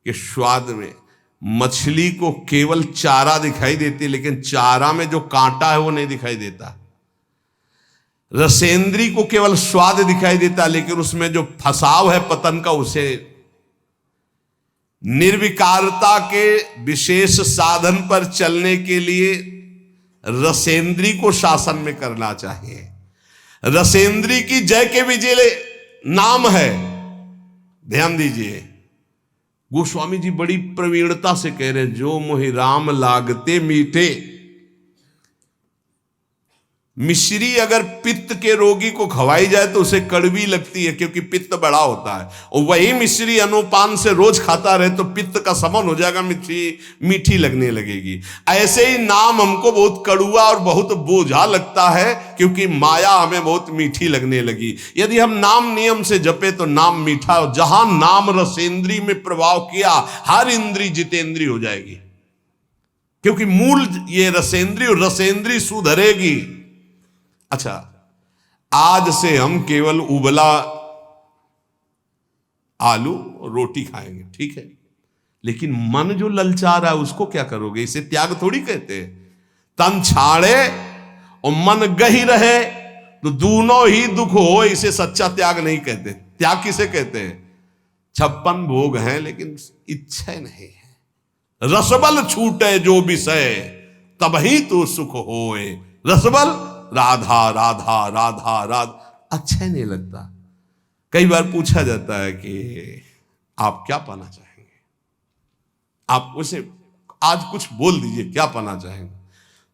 S1: के स्वाद में मछली को केवल चारा दिखाई देती, लेकिन चारा में जो कांटा है वो नहीं दिखाई देता। रसेंद्री को केवल स्वाद दिखाई देता, लेकिन उसमें जो फसाव है पतन का, उसे निर्विकारता के विशेष साधन पर चलने के लिए रसेंद्री को शासन में करना चाहिए। रसेंद्री की जय के विजय नाम है। ध्यान दीजिए, गोस्वामी जी बड़ी प्रवीणता से कह रहे हैं, जो मोहि राम लागते मीठे। मिश्री अगर पित्त के रोगी को खवाई जाए तो उसे कड़वी लगती है, क्योंकि पित्त बड़ा होता है। और वही मिश्री अनुपान से रोज खाता रहे तो पित्त का समन हो जाएगा, मिश्री मीठी लगने लगेगी। ऐसे ही नाम हमको बहुत कड़ुआ और बहुत बोझा लगता है, क्योंकि माया हमें बहुत मीठी लगने लगी। यदि हम नाम नियम से जपे तो नाम मीठा, और जहां नाम रसेंद्री में प्रभाव किया, हर इंद्री जितेंद्री हो जाएगी, क्योंकि मूल ये रसेंद्री, और रसेंद्री सुधरेगी। अच्छा, आज से हम केवल उबला आलू और रोटी खाएंगे, ठीक है, लेकिन मन जो ललचा रहा है उसको क्या करोगे? इसे त्याग थोड़ी कहते हैं। तन छाड़े और मन गही रहे तो दोनों ही दुख हो, इसे सच्चा त्याग नहीं कहते। त्याग किसे कहते हैं? 56 भोग हैं लेकिन इच्छा नहीं है। रसबल छूटे जो विषय तबही तो सुख होए। रसबल राधा राधा राधा राधा, अच्छा नहीं लगता। कई बार पूछा जाता है कि आप क्या पाना चाहेंगे, आप उसे आज कुछ बोल दीजिए, क्या पाना चाहेंगे?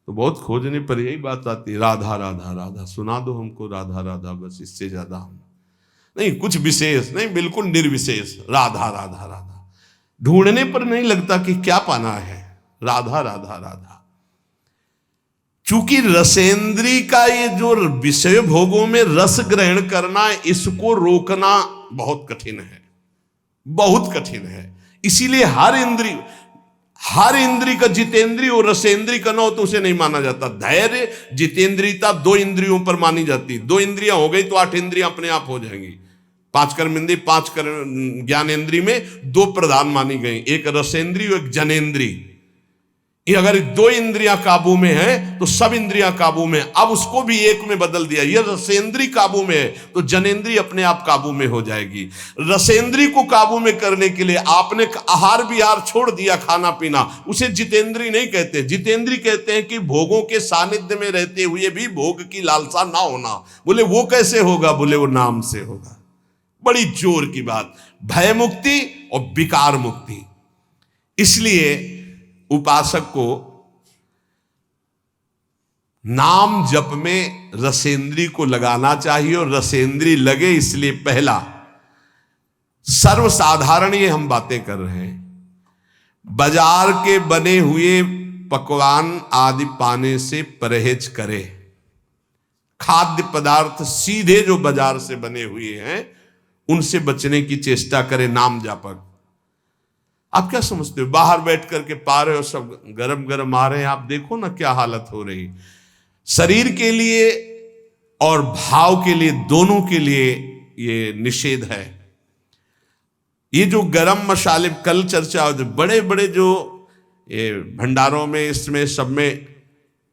S1: तो बहुत खोजने पर यही बात आती है, राधा राधा राधा, सुना दो हमको राधा राधा, बस इससे ज्यादा हम नहीं, कुछ विशेष नहीं, बिल्कुल निर्विशेष, राधा राधा राधा। ढूंढने पर नहीं लगता कि क्या पाना है, राधा राधा राधा। चूंकि रसेंद्री का ये जो विषय भोगों में रस ग्रहण करना, इसको रोकना बहुत कठिन है, बहुत कठिन है। इसीलिए हर इंद्री का जितेंद्री और रसेंद्री का न हो तो उसे नहीं माना जाता। धैर्य जितेंद्रियता 2 इंद्रियों पर मानी जाती। 2 इंद्रियां हो गई तो 8 इंद्रियां अपने आप हो जाएंगी। 5 कर्मेंद्री, 5 ज्ञानेंद्री में 2 प्रधान मानी गई, एक रसेंद्री और एक जनेंद्री। ये अगर 2 इंद्रियां काबू में है तो सब इंद्रियां काबू में। अब उसको भी एक में बदल दिया, ये रसेंद्री काबू में है तो जनेंद्री अपने आप काबू में हो जाएगी। रसेंद्री को काबू में करने के लिए आपने आहार विहार छोड़ दिया, खाना पीना, उसे जितेंद्री नहीं कहते। जितेंद्री कहते हैं कि भोगों के सानिध्य में रहते हुए भी भोग की लालसा ना होना। बोले वो कैसे होगा? बोले वो नाम से होगा। बड़ी जोर की बात, भय मुक्ति और विकार मुक्ति। इसलिए उपासक को नाम जप में रसेंद्री को लगाना चाहिए, और रसेंद्री लगे इसलिए पहला, सर्वसाधारण ये हम बातें कर रहे हैं, बाजार के बने हुए पकवान आदि पाने से परहेज करे। खाद्य पदार्थ सीधे जो बाजार से बने हुए हैं उनसे बचने की चेष्टा करे नाम जापक। आप क्या समझते हो? बाहर बैठ करके पा रहे हो, सब गरम गरम आ रहे हैं, आप देखो ना क्या हालत हो रही। शरीर के लिए और भाव के लिए, दोनों के लिए ये निषेध है। ये जो गरम मसाले, कल चर्चा हो, बड़े बड़े जो ये भंडारों में, इसमें सब में,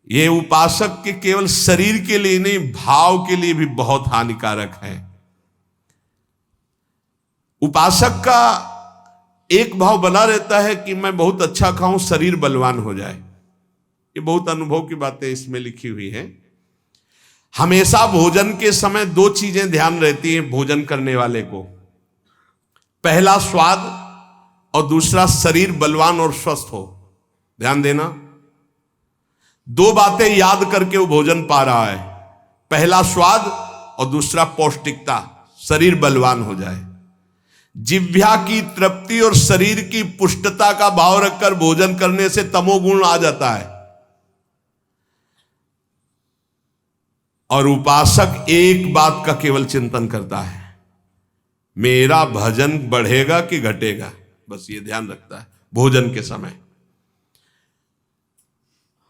S1: ये उपासक के केवल शरीर के लिए नहीं, भाव के लिए भी बहुत हानिकारक है। उपासक का एक भाव बना रहता है कि मैं बहुत अच्छा खाऊं, शरीर बलवान हो जाए। ये बहुत अनुभव की बातें इसमें लिखी हुई हैं। हमेशा भोजन के समय 2 चीजें ध्यान रहती हैं भोजन करने वाले को, पहला स्वाद और दूसरा शरीर बलवान और स्वस्थ हो। ध्यान देना, 2 बातें याद करके वो भोजन पा रहा है, पहला स्वाद और दूसरा पौष्टिकता, शरीर बलवान हो जाए। जिह्वा की तृप्ति और शरीर की पुष्टता का भाव रखकर भोजन करने से तमोगुण आ जाता है। और उपासक एक बात का केवल चिंतन करता है, मेरा भजन बढ़ेगा कि घटेगा, बस ये ध्यान रखता है भोजन के समय।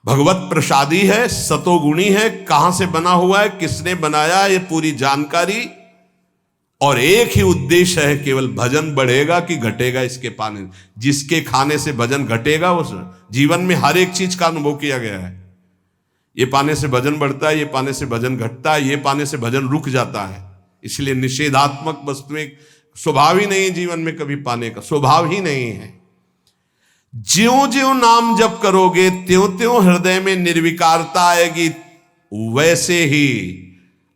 S1: भगवत प्रसादी है, सतोगुणी है, कहां से बना हुआ है, किसने बनाया, ये पूरी जानकारी, और एक ही उद्देश्य है, केवल भजन बढ़ेगा कि घटेगा इसके पाने। जिसके खाने से भजन घटेगा, उस जीवन में हर एक चीज का अनुभव किया गया है। ये पाने से भजन बढ़ता है, ये पाने से भजन घटता है, ये पाने से भजन रुक जाता है। इसलिए निषेधात्मक वस्तुएं स्वभाव ही नहीं है जीवन में, कभी पाने का स्वभाव ही नहीं है। ज्यों ज्यों नाम जप करोगे त्यों त्यों हृदय में निर्विकारता आएगी, वैसे ही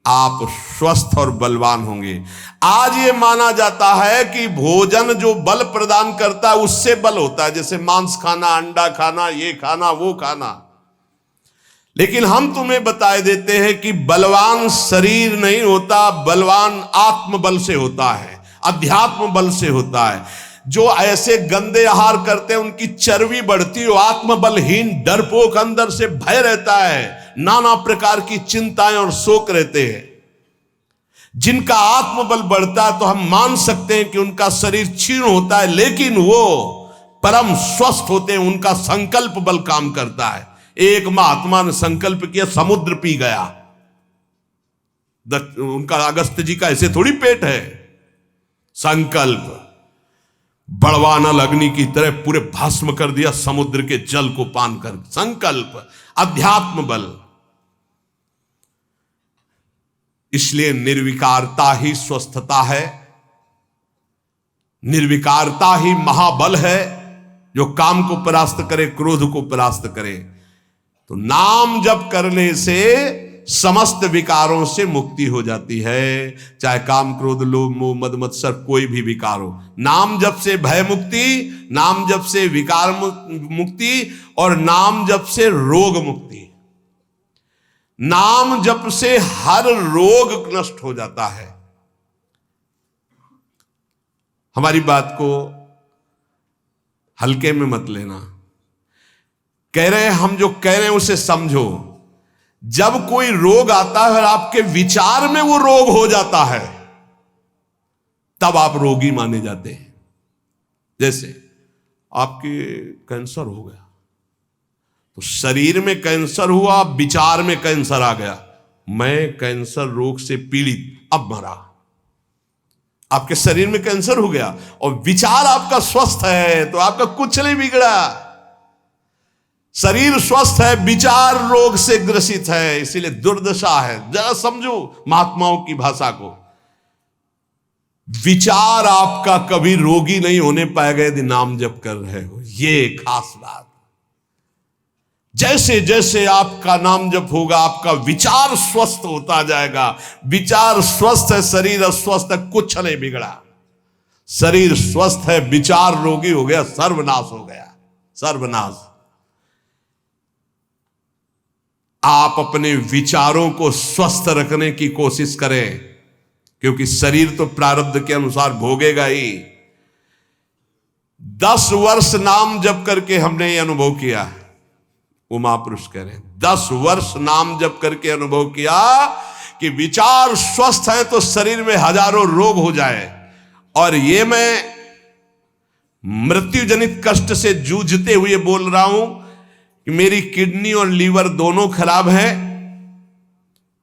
S1: आप स्वस्थ और बलवान होंगे। आज ये माना जाता है कि भोजन जो बल प्रदान करता है उससे बल होता है, जैसे मांस खाना, अंडा खाना, ये खाना, वो खाना। लेकिन हम तुम्हें बताए देते हैं कि बलवान शरीर नहीं होता, बलवान आत्मबल से होता है, अध्यात्म बल से होता है। जो ऐसे गंदे आहार करते हैं उनकी चर्बी बढ़ती हो, आत्मबलहीन डरपोक अंदर से भय रहता है, नाना प्रकार की चिंताएं और शोक रहते हैं। जिनका आत्मबल बढ़ता है तो हम मान सकते हैं कि उनका शरीर क्षीण होता है, लेकिन वो परम स्वस्थ होते हैं, उनका संकल्प बल काम करता है। एक महात्मा ने संकल्प किया, समुद्र पी गया। उनका अगस्त जी का ऐसे थोड़ी पेट है। संकल्प बड़वानल अग्नि की तरह पूरे भस्म कर दिया समुद्र के जल को पान कर। संकल्प, अध्यात्म बल। इसलिए निर्विकारता ही स्वस्थता है, निर्विकारता ही महाबल है, जो काम को परास्त करे, क्रोध को परास्त करे। तो नाम जप करने से समस्त विकारों से मुक्ति हो जाती है, चाहे काम क्रोध लोभ मोह मद मत्सर कोई भी विकार हो। नाम जप से भय मुक्ति, नाम जप से विकार मुक्ति, और नाम जप से रोग मुक्ति। नाम जप से हर रोग नष्ट हो जाता है। हमारी बात को हल्के में मत लेना। कह रहे हैं हम, जो कह रहे हैं उसे समझो। जब कोई रोग आता है और आपके विचार में वो रोग हो जाता है, तब आप रोगी माने जाते हैं। जैसे आपके कैंसर हो गया, तो शरीर में कैंसर हुआ, विचार में कैंसर आ गया, मैं कैंसर रोग से पीड़ित, अब मरा। आपके शरीर में कैंसर हो गया और विचार आपका स्वस्थ है, तो आपका कुछ नहीं बिगड़ा। शरीर स्वस्थ है, विचार रोग से ग्रसित है, इसीलिए दुर्दशा है। जरा समझो महात्माओं की भाषा को। विचार आपका कभी रोगी नहीं होने पाएगा यदि नाम जप कर रहे हो, ये खास बात। जैसे जैसे आपका नाम जप होगा, आपका विचार स्वस्थ होता जाएगा। विचार स्वस्थ है, शरीर अस्वस्थ है, कुछ नहीं बिगड़ा। शरीर स्वस्थ है, विचार रोगी हो गया, सर्वनाश हो गया, सर्वनाश। आप अपने विचारों को स्वस्थ रखने की कोशिश करें, क्योंकि शरीर तो प्रारब्ध के अनुसार भोगेगा ही। 10 वर्ष नाम जप करके हमने ये अनुभव किया, वो महापुरुष कह रहे हैं, 10 वर्ष नाम जप करके अनुभव किया कि विचार स्वस्थ है तो शरीर में हजारों रोग हो जाए। और ये मैं मृत्यु जनित कष्ट से जूझते हुए बोल रहा हूं कि मेरी किडनी और लीवर दोनों खराब हैं,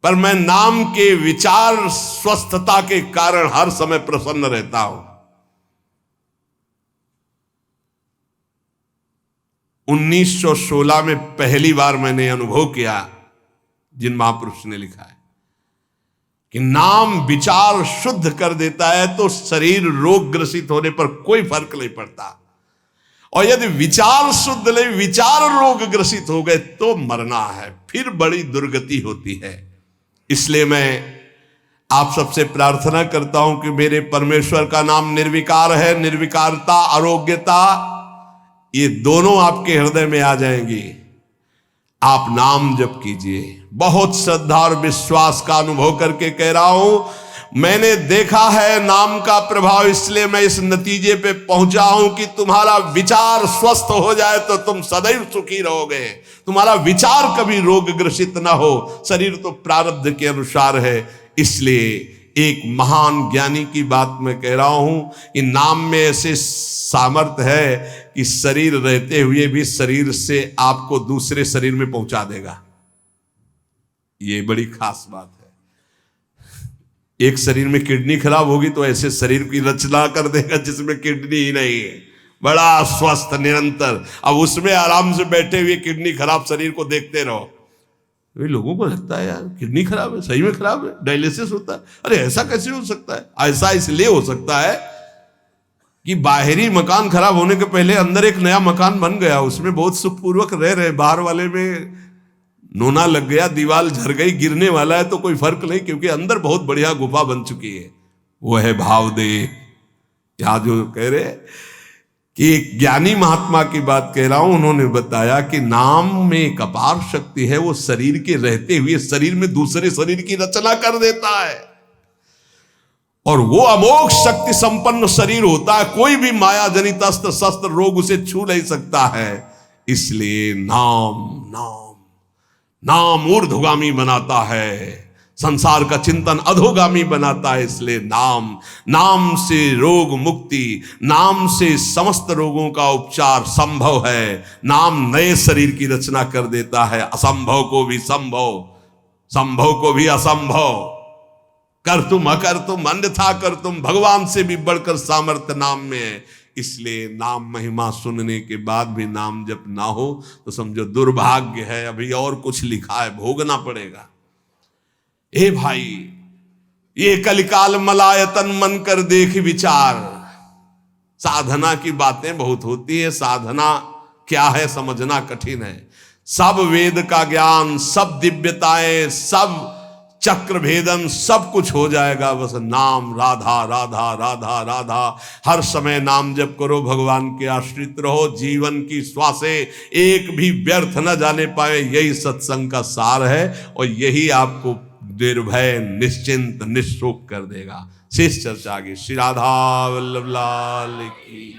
S1: पर मैं नाम के विचार स्वस्थता के कारण हर समय प्रसन्न रहता हूं। 1916 में पहली बार मैंने अनुभव किया, जिन महापुरुष ने लिखा है कि नाम विचार शुद्ध कर देता है, तो शरीर रोग ग्रसित होने पर कोई फर्क नहीं पड़ता। और यदि विचार शुद्ध नहीं, विचार रोग ग्रसित हो गए तो मरना है, फिर बड़ी दुर्गति होती है। इसलिए मैं आप सबसे प्रार्थना करता हूं कि मेरे परमेश्वर का नाम निर्विकार है। निर्विकारता, आरोग्यता, ये दोनों आपके हृदय में आ जाएंगी। आप नाम जप कीजिए। बहुत श्रद्धा और विश्वास का अनुभव करके कह रहा हूं, मैंने देखा है नाम का प्रभाव, इसलिए मैं इस नतीजे पे पहुंचा हूं कि तुम्हारा विचार स्वस्थ हो जाए तो तुम सदैव सुखी रहोगे। तुम्हारा विचार कभी रोग ग्रसित ना हो। शरीर तो प्रारब्ध के अनुसार है। इसलिए एक महान ज्ञानी की बात मैं कह रहा हूं कि नाम में ऐसे सामर्थ्य है कि शरीर रहते हुए भी शरीर से आपको दूसरे शरीर में पहुंचा देगा। ये बड़ी खास बात है। एक शरीर में किडनी खराब होगी तो ऐसे शरीर की रचना कर देगा जिसमें किडनी ही नहीं है, बड़ा स्वस्थ निरंतर। अब उसमें आराम से बैठे हुए किडनी खराब शरीर को देखते रहो। लोगों को लगता है यार किडनी खराब है, सही में खराब है, डायलिसिस होता है। अरे ऐसा कैसे हो सकता है? ऐसा इसलिए हो सकता है कि बाहरी मकान खराब होने के पहले अंदर एक नया मकान बन गया, उसमें बहुत सुखपूर्वक रह रहे। बाहर वाले में नोना लग गया, दीवार झर गई, गिरने वाला है तो कोई फर्क नहीं, क्योंकि अंदर बहुत बढ़िया गुफा बन चुकी है। वो है भाव दे। यहां जो कह रहे कि एक ज्ञानी महात्मा की बात कह रहा हूं, उन्होंने बताया कि नाम में एक अपार शक्ति है, वो शरीर के रहते हुए शरीर में दूसरे शरीर की रचना कर देता है, और वो अमोघ शक्ति संपन्न शरीर होता है, कोई भी माया जनित अस्त्र शस्त्र रोग उसे छू नहीं सकता है। इसलिए नाम नाम नाम ऊर्ध्वगामी बनाता है, संसार का चिंतन अधोगामी बनाता है। इसलिए नाम, नाम से रोग मुक्ति, नाम से समस्त रोगों का उपचार संभव है। नाम नए शरीर की रचना कर देता है, असंभव को भी संभव, संभव को भी असंभव, कर तुम अकर तुम अन्यथा कर तुम, भगवान से भी बढ़कर सामर्थ्य नाम में है। इसलिए नाम महिमा सुनने के बाद भी नाम जप ना हो तो समझो दुर्भाग्य है, अभी और कुछ लिखा है, भोगना पड़ेगा। ए भाई, ये कलिकाल मलायतन मन कर देख विचार। साधना की बातें बहुत होती है, साधना क्या है समझना कठिन है। सब वेद का ज्ञान, सब दिव्यताएं, सब चक्र भेदन, सब कुछ हो जाएगा, बस नाम राधा राधा राधा राधा। हर समय नाम जप करो, भगवान के आश्रित रहो, जीवन की श्वासें एक भी व्यर्थ न जाने पाए, यही सत्संग का सार है, और यही आपको निर्भय निश्चिंत निःशोक कर देगा। शेष चर्चा आगे। श्री राधा वल्लभ लाल की।